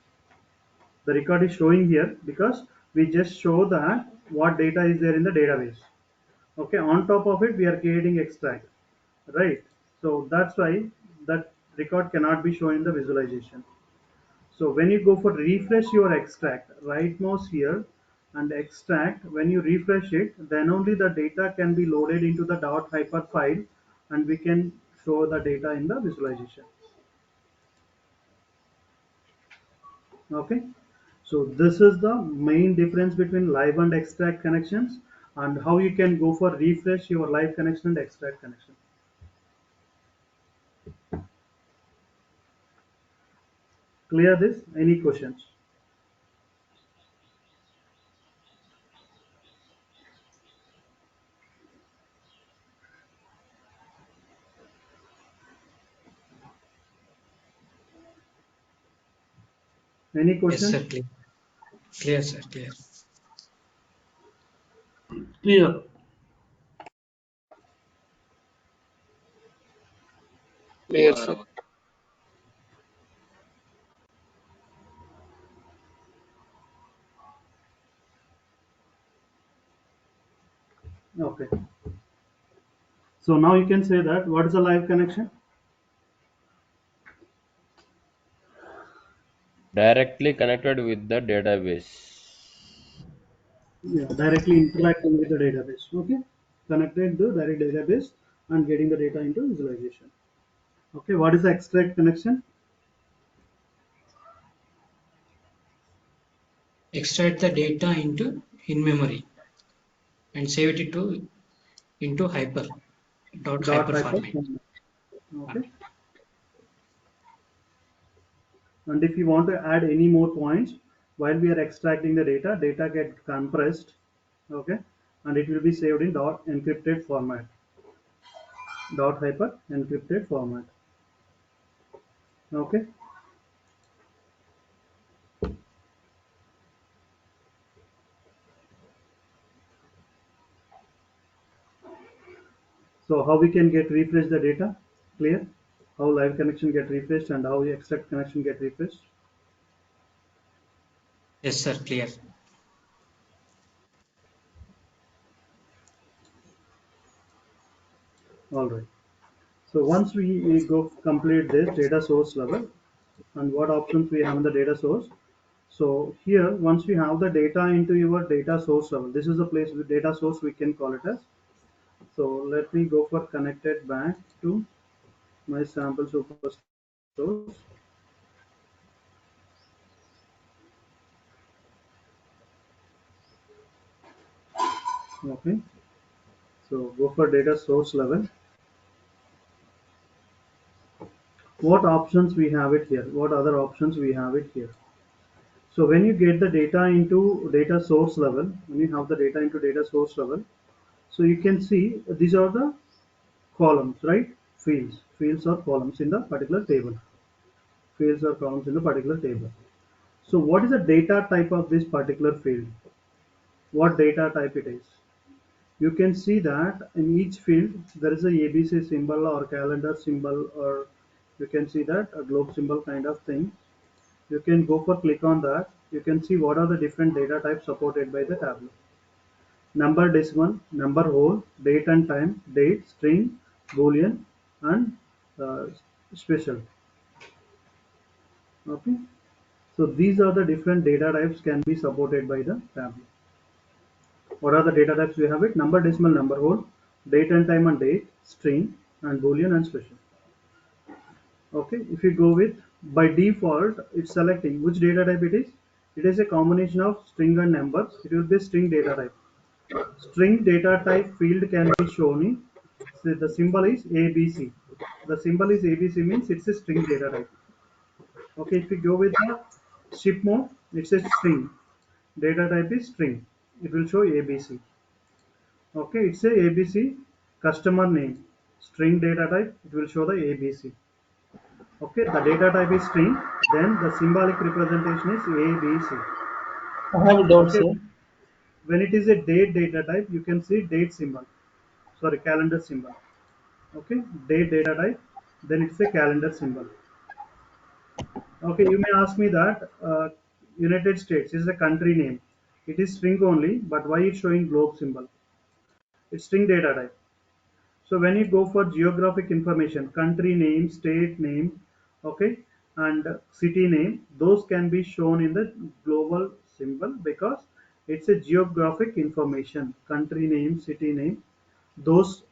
S2: The record is showing here because we just show that what data is there in the database. Okay, on top of it, we are creating extract, right? So that's why that record cannot be shown in the visualization. So when you go for refresh your extract, right mouse here and extract, when you refresh it, then only the data can be loaded into the dot hyper file and we can show the data in the visualization. Okay. So this is the main difference between live and extract connections and how you can go for refresh your live connection and extract connection. Clear this? Any questions? Any
S4: Yes, sir.
S2: questions?
S4: Clear. Clear, sir. Clear.
S6: Clear.
S5: Clear, sir.
S2: Okay. So now you can say that what is a live connection?
S3: Directly connected with the database.
S2: Yeah, directly interacting with the database. Okay. Connected the direct database and getting the data into visualization. Okay. What is the extract connection?
S4: Extract the data into in memory and save it to into
S2: Dot
S4: hyper
S2: hyper.
S4: format.
S2: Okay. And if you want to add any more points while we are extracting the data, data get compressed. Okay. And it will be saved in dot encrypted format. Dot hyper encrypted format. Okay. So how we can get refresh the data? Clear? How live connection get refreshed and how the extract connection get refreshed?
S4: Yes, sir. Clear.
S2: All right. So once we go complete this data source level and what options we have in the data source. So here, once we have the data into your data source level, this is the place with data source we can call it as. So let me go for connected back to my sample superstores. Okay. So go for data source level. What options we have it here? What other options we have it here? So when you get the data into data source level, when you have the data into data source level, so you can see these are the columns, right? Fields or columns in the particular table. Fields or columns in the particular table. So what is the data type of this particular field? What data type it is? You can see that in each field there is a ABC symbol or calendar symbol, or you can see that a globe symbol kind of thing. You can go for click on that. You can see what are the different data types supported by the Tableau. Number decimal, number whole, date and time, date, string, boolean, and uh, special. Okay. So these are the different data types can be supported by the Tableau. What are the data types we have it? Number decimal, number whole, date and time and date, string, and boolean and special. Okay. If you go with by default, it's selecting which data type it is. It is a combination of string and numbers. It will be string data type. String data type field can be shown in, so the symbol is ABC. The symbol is ABC means it's a string data type. Okay, if you go with the ship mode, it's a string. Data type is string. It will show ABC. Okay, it's a ABC customer name. String data type, it will show the ABC. Okay, the data type is string, then the symbolic representation is ABC.
S6: I have a doubt,
S2: Okay,
S6: sir.
S2: when it is a date data type, you can see date symbol. Sorry, calendar symbol. Okay, date data type, then it's a calendar symbol. Okay, you may ask me that United States is a country name. It is string only, but why it's showing globe symbol? It's string data type. So when you go for geographic information, country name, state name, okay, and city name, those can be shown in the global symbol because it's a geographic information. Country name, city name, those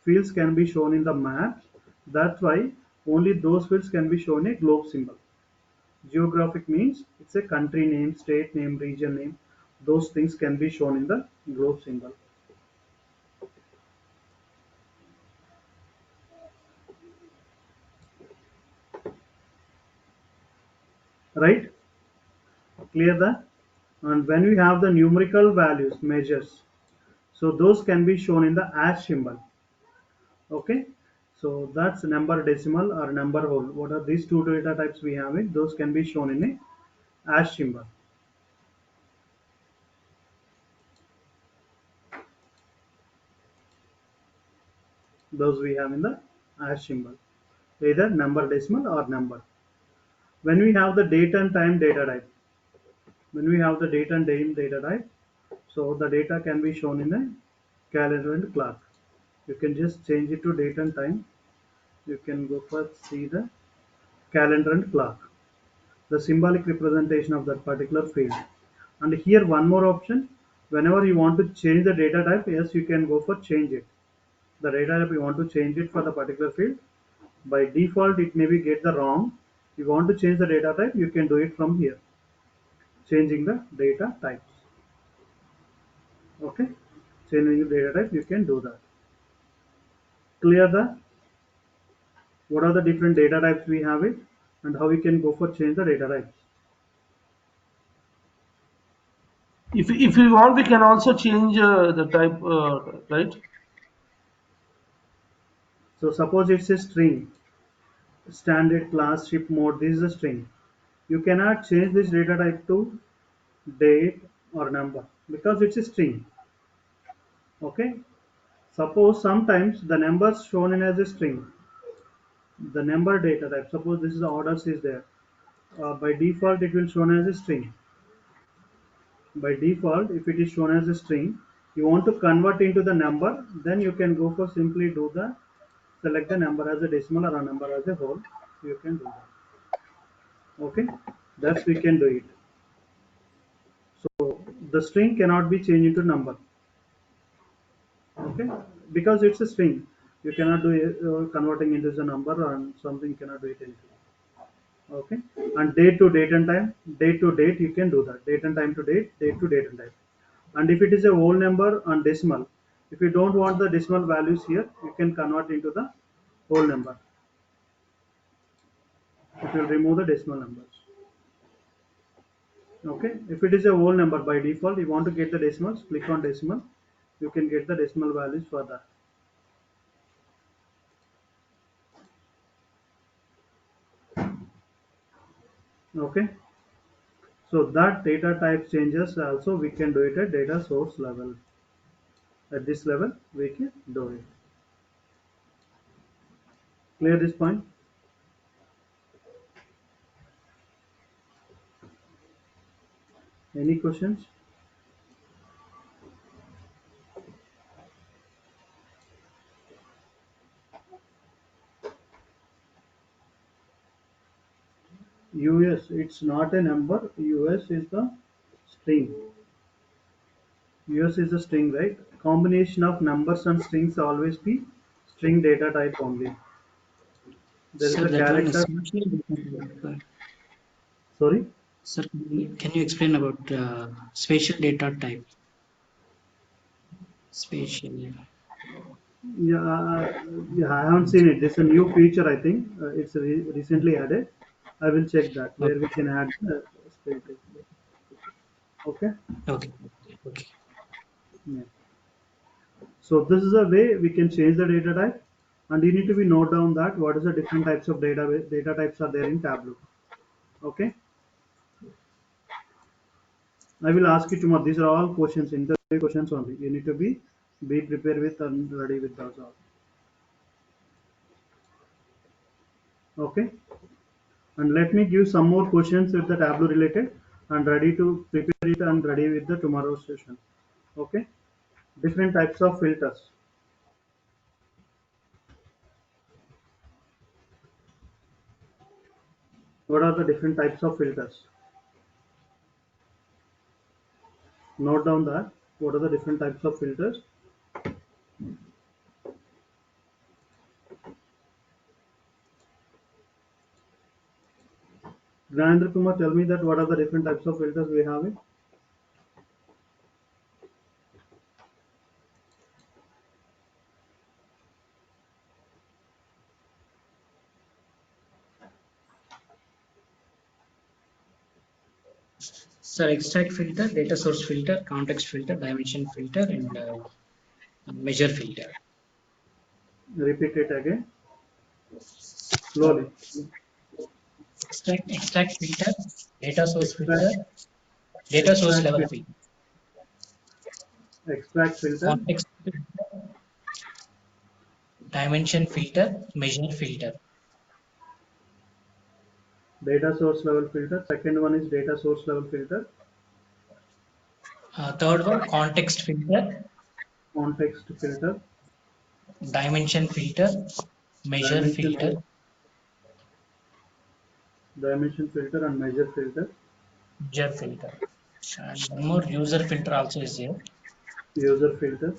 S2: fields can be shown in the map. That's why only those fields can be shown a globe symbol. Geographic means it's a country name, state name, region name. Those things can be shown in the globe symbol. Right? Clear that? And when we have the numerical values, measures, so those can be shown in the hash symbol. Okay? So that's number decimal or number whole. What are these two data types we have it? Those can be shown in a hash symbol. Those we have in the hash symbol. Either number decimal or number. When we have the date and time data type, when we have the date and time data type, so the data can be shown in a calendar and clock. You can just change it to date and time. You can go for see the calendar and clock, the symbolic representation of that particular field. And here one more option. Whenever you want to change the data type, yes, you can go for change it. The data type you want to change it for the particular field. By default, it maybe get the wrong. If you want to change the data type, you can do it from here. Changing the data types. Okay, changing the data type, you can do that. Clear that? What are the different data types we have it, and how we can go for change the data types.
S6: If we want, we can also change the type, right?
S2: So suppose it's a string, standard class ship mode. This is a string. You cannot change this data type to date or number because it's a string. Okay. Suppose sometimes the numbers shown in as a string, the number data type. Suppose this is the orders is there. By default, it will shown as a string. By default, if it is shown as a string, you want to convert into the number, then you can go for simply do the select the number as a decimal or a number as a whole. You can do that. Okay, that's we can do it. So the string cannot be changed into number. Okay, because it's a string. You cannot do converting into the number and something cannot do it into. Okay, and date to date and time, date to date you can do that. Date and time to date, date to date and time. And if it is a whole number and decimal, if you don't want the decimal values here, you can convert into the whole number. It will remove the decimal numbers. Okay, if it is a whole number by default, you want to get the decimals, click on decimal. You can get the decimal values for that. Okay, so that data type changes also we can do it at data source level. At this level, we can do it. Clear this point? Any questions? US, it's not a number. US is the string. US is a string, right? Combination of numbers and strings always be string data type only. There is
S4: Sir,
S2: a
S4: that one
S2: character.
S4: especially data type.
S2: Sorry.
S4: Sir, can you explain about spatial data type? Spatial.
S2: Yeah, yeah, I haven't seen it. It's a new feature, I think. It's recently added. I will check that where we
S4: Okay.
S2: can add state. Okay.
S4: Okay. Okay.
S2: Yeah. So this is a way we can change the data type, and you need to be note down that what is the different types of data types are there in Tableau. Okay. I will ask you tomorrow. These are all questions, interview questions only. You need to be prepared with and ready with those all. Okay. And let me give some more questions with the Tableau related and ready to prepare it and ready with the tomorrow's session. Okay. Different types of filters. What are the different types of filters? Note down that. What are the different types of filters? Gyanendra Kumar, tell me that what are the different types of filters we have? It?
S4: So extract filter, data source filter, context filter, dimension filter, and measure filter.
S2: Repeat it again slowly.
S4: Extract filter, data source
S2: Extract,
S4: filter, data source
S2: extract,
S4: level
S2: fil-
S4: filter,
S2: extract filter,
S4: context filter, dimension filter, measure filter.
S2: data source level filter. Second one is data source level filter,
S4: Third one, context filter,
S2: context filter,
S4: dimension filter, measure
S2: dimension
S4: filter,
S2: dimension filter, and measure filter,
S4: measure filter. And one more user filter also is there.
S2: user filter.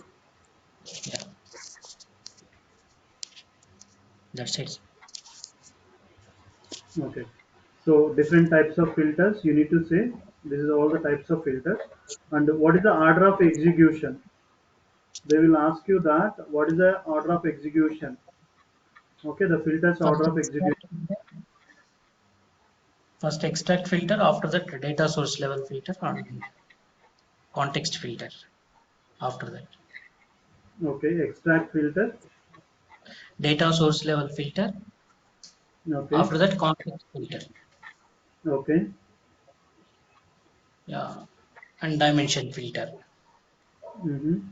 S4: Yeah, that's it.
S2: Okay. So different types of filters. You need to say this is all the types of filters. And what is the order of execution? They will ask you that what is the order of execution? Okay, the filters
S4: First
S2: order of execution.
S4: extract, first extract filter, after that data source level filter, and context filter after that.
S2: Okay, extract filter.
S4: Data source level filter,
S2: Okay,
S4: after that context filter.
S2: okay.
S4: Yeah, and dimension filter.
S2: Mm-hmm.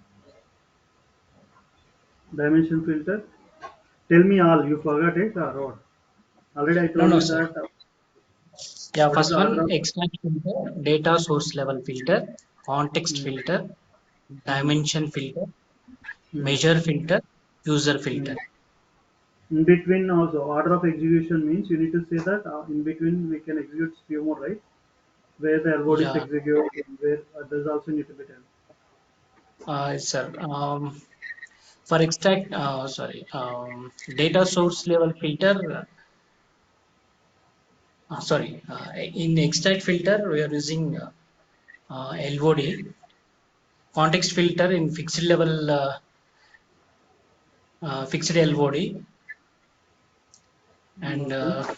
S2: Dimension filter. Tell me all. You forgot it or what? Already I
S4: No,
S2: told
S4: no,
S2: you
S4: sir.
S2: that.
S4: Yeah,
S2: What is
S4: first
S2: the order
S4: one
S2: of?
S4: extract filter, data source level filter, context
S2: Mm,
S4: filter,
S2: mm,
S4: dimension filter,
S2: mm,
S4: measure filter, user
S2: mm.
S4: filter.
S2: In between also order of execution means you need to say that in between we can execute few more, right? Where the word is
S4: Yeah,
S2: executed, where others also need to be done.
S4: sir. For extract, sorry, data source level filter. Sorry, in extract filter we are using LOD. Context filter in fixed level, fixed LOD, and
S2: Okay.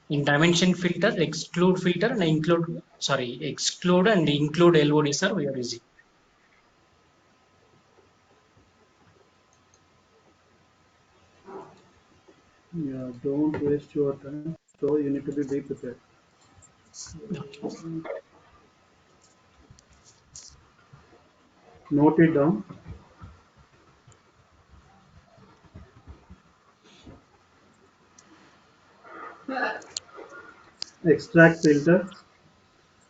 S4: in dimension filter, exclude filter and include, sorry, exclude and include LOD, sir, we are using.
S2: Yeah, don't waste your time. So you need to be prepared. Note it down. Extract filter,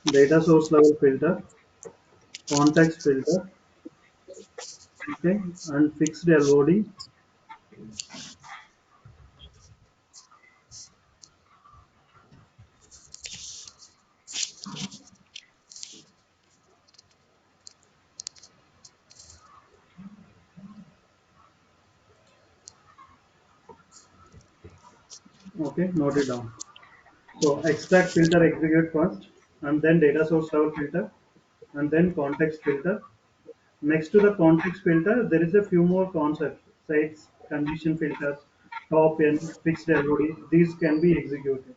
S2: data source level filter, context filter, okay, and fixed LOD. Okay, note it down. So extract filter execute first, and then data source level filter, and then context filter. Next to the context filter, there is a few more concepts: sites, condition filters, top end, fixed LOD. These can be executed.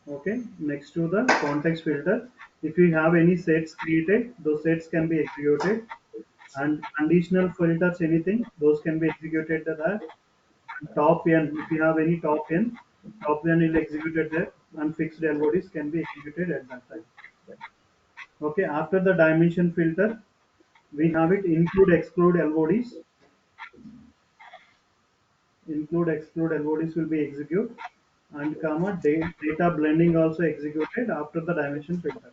S2: Okay. Next to the context filter, if you have any sets created, those sets can be executed. And conditional filters, anything, those can be executed there. Top n, if you have any top n will executed there, and fixed LODs can be executed at that time. Okay, after the dimension filter, we have it include exclude LODs. Include exclude LODs will be executed, and comma data blending also executed after the dimension filter.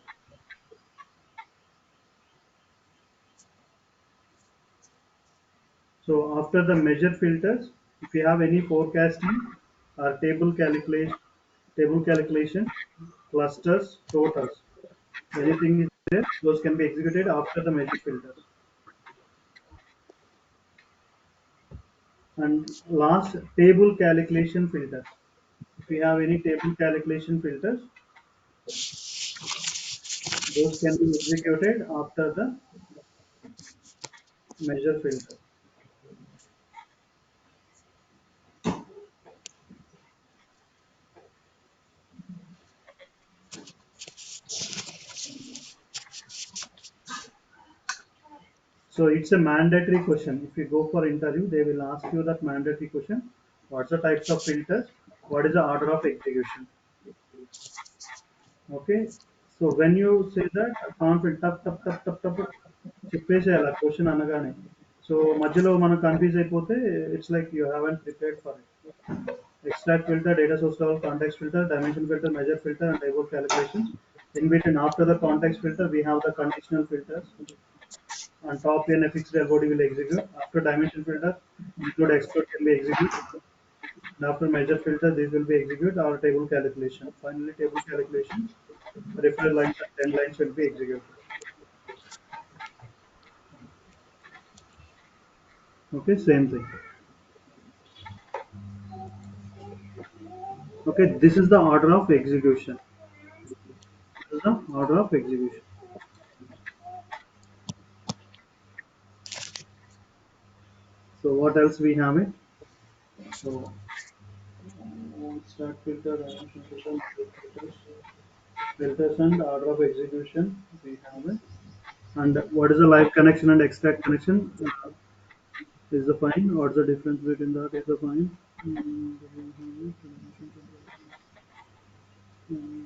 S2: So after the measure filters, if you have any forecasting or table calculation, table calculation, clusters, totals. Anything is there, those can be executed after the measure filters. And last, table calculation filters. If we have any table calculation filters, those can be executed after the measure filter. So it's a mandatory question. If you go for interview, they will ask you that mandatory question. What's the types of filters? What is the order of execution? Okay. So when you say that confident టప్ టప్ టప్ టప్ టప్ చెప్పేసేయాలి ఆ question అనగానే. So మధ్యలో మనం confuse అయిపోతే it's like you haven't prepared for it. Extract filter, data source level context filter, dimension filter, measure filter, and table calculations. In between, after the context filter, we have the conditional filters. On top, n fixed body will execute. After dimension filter, include exclude can be executed. And after measure filter, this will be execute our table calculation. Finally, table calculations. Refer lines and 10 lines will be executed. Okay, same thing. Okay, this is the order of execution. This is the order of execution. So what else we have it? So start filter, filters and order of execution we have it. And what is the live connection and extract connection? Is the fine. What's the difference between that? Is the fine.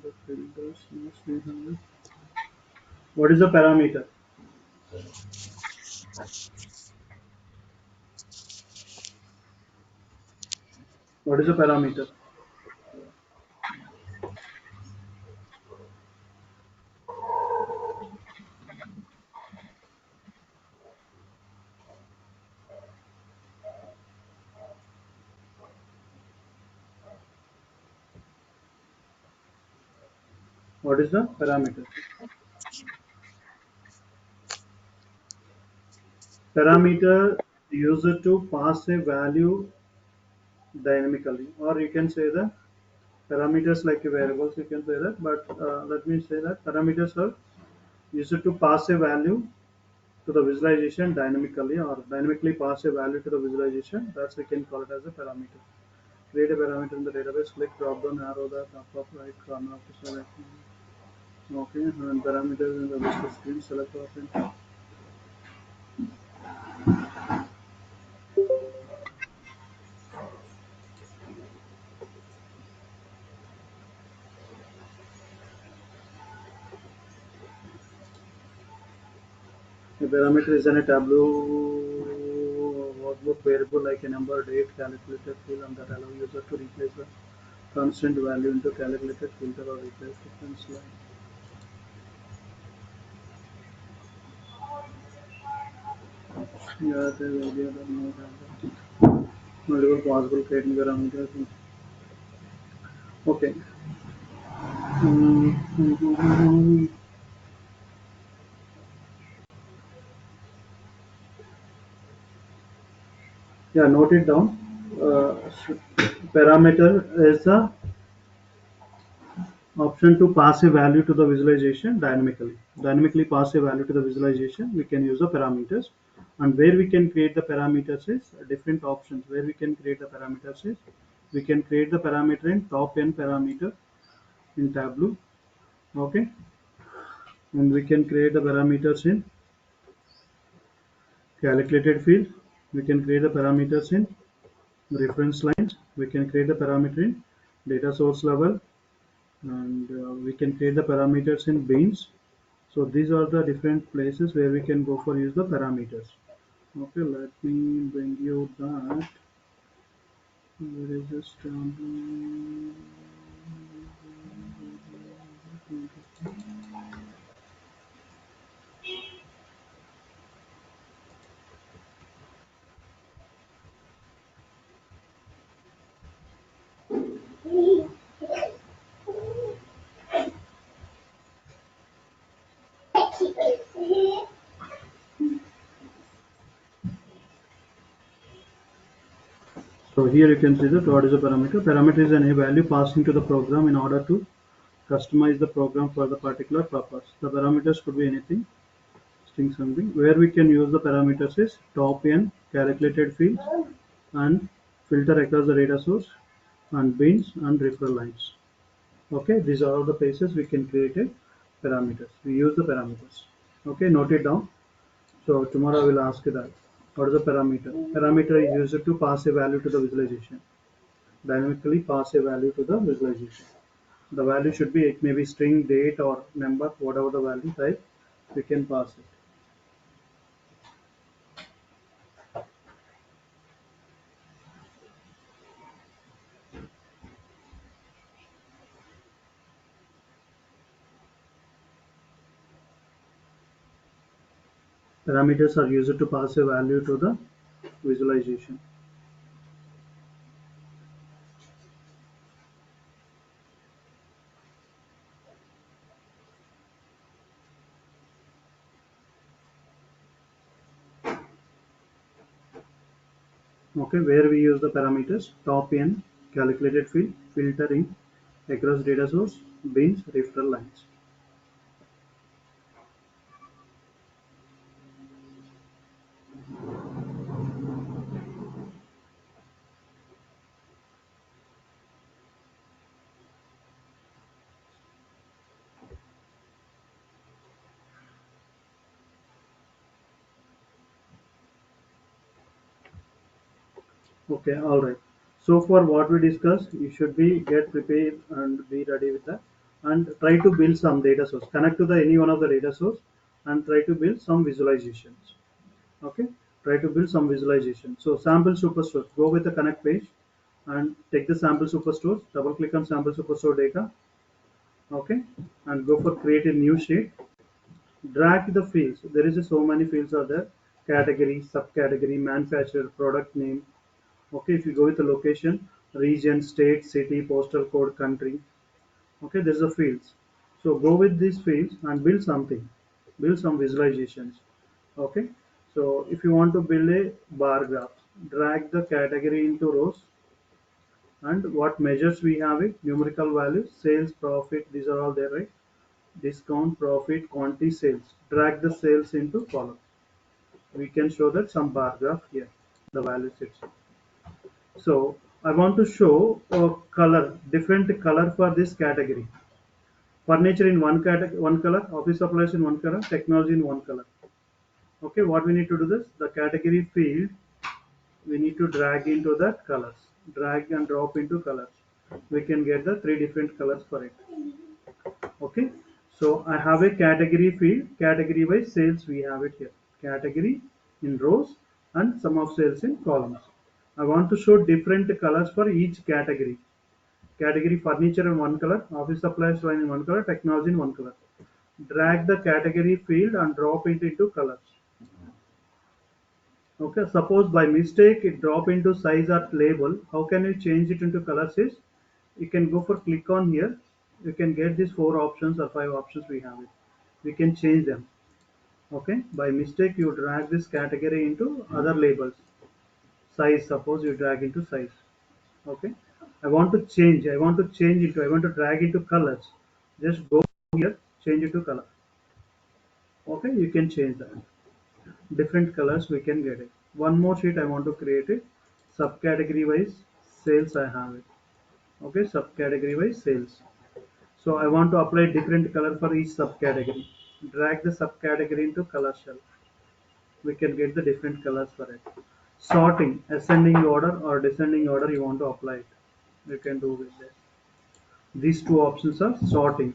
S2: The filters, yes, we have it. What is the parameter? What is the parameter? What is the parameter? Parameter used to pass a value dynamically, or you can say the parameters like variables. You can say that, but let me say that parameters are used to pass a value to the visualization dynamically, or dynamically pass a value to the visualization. That's we can call it as a parameter. Create a parameter in the database. Click drop down arrow the top of right corner of the select. Okay, and parameters in the list screen. Select option. A parameter is in a Tableau workbook variable like a number, date, calculated field, and that allow user to replace the constant value into calculated filter or replace difference line. Yeah, the idea that no multiple possible creating parameters. Okay. Yeah, note it down. Parameter is the option to pass a value to the visualization dynamically. Dynamically pass a value to the visualization, we can use the parameters. And where we can create the parameters is different options. Where we can create the parameters is we can create the parameter in top n parameter in Tableau. Okay, and we can create the parameters in calculated field. We can create the parameters in reference lines. We can create the parameter in data source level, and we can create the parameters in beans. So these are the different places where we can go for use the parameters. Okay, let me bring you that. Where is this? So here you can see that what is a parameter. Parameter is a value passing to the program in order to customize the program for the particular purpose. The parameters could be anything, string something. Where we can use the parameters is top n, calculated fields, and filter across the data source, and bins and referral lines. Okay, these are all the places we can create a parameters. We use the parameters. Okay, note it down. So tomorrow I will ask you that. What is a parameter? Parameter is used to pass a value to the visualization. Dynamically pass a value to the visualization. The value should be, it may be string, date, or number, whatever the value type, we can pass it. Parameters are used to pass a value to the visualization. Okay, where we use the parameters top n, calculated field, filtering across data source, bins, referral lines. Okay, all right. So for what we discussed, you should be get prepared and be ready with that, and try to build some data source. Connect to the any one of the data source, and try to build some visualizations. Okay, try to build some visualization. So sample superstore, go with the connect page, and take the sample superstore. Double click on sample superstore data. Okay, and go for create a new sheet. Drag the fields. There is so many fields are there. Category, subcategory, manufacturer, product name. Okay, if you go with the location, region, state, city, postal code, country. Okay, there's a fields. So go with these fields and build something. Build some visualizations. Okay, so if you want to build a bar graph, drag the category into rows, and what measures we have it, numerical values, sales, profit, these are all there, right? Discount, profit, quantity, sales. Drag the sales into column. We can show that some bar graph here, the values itself. So I want to show a color, different color for this category. Furniture in one color, office supplies in one color, technology in one color. Okay, what we need to do this, the category field, we need to drag into the colors. Drag and drop into colors. We can get the three different colors for it. Okay, so I have a category field, category by sales we have it here. Category in rows and sum of sales in columns. I want to show different colors for each category. Category furniture in one color, office supplies in one color, technology in one color. Drag the category field and drop it into colors. Okay, suppose by mistake it drop into size or label, how can you change it into colors is, you can go for click on here, you can get these four options or five options we have it. We can change them. Okay, by mistake you drag this category into other labels. Size, suppose you drag into size. Okay, I want to change, I want to drag into colors. Just go here, change it to color. Okay, you can change that. Different colors we can get it. One more sheet I want to create it. Subcategory wise sales I have it. Okay, subcategory wise sales. So I want to apply different color for each subcategory. Drag the subcategory into color shell. We can get the different colors for it. Sorting, ascending order or descending order you want to apply it. You can do with this. These two options are sorting.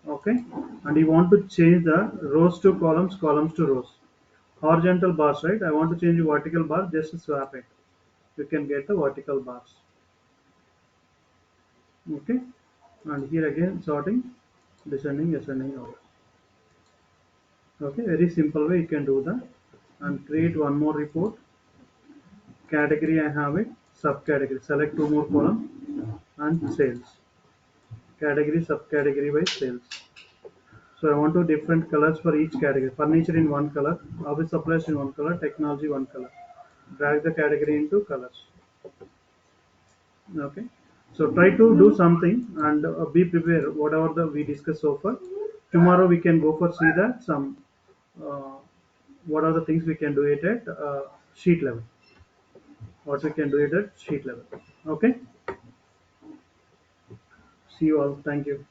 S2: Okay, and you want to change the rows to columns, columns to rows. Horizontal bars, right? I want to change the vertical bar, just swap it. You can get the vertical bars. Okay, and here again sorting, descending, ascending order. Okay, very simple way you can do that. And create one more report. Category I have it, subcategory. Select two more columns and sales. Category, subcategory by sales. So I want to different colors for each category. Furniture in one color, office supplies in one color, technology one color. drag the category into colors. Okay, so try to do something and be prepared whatever the we discussed so far. Tomorrow we can go for see that some uh, what are the things we can do it at sheet level, what we can do it at sheet level. Okay, see you all, thank you.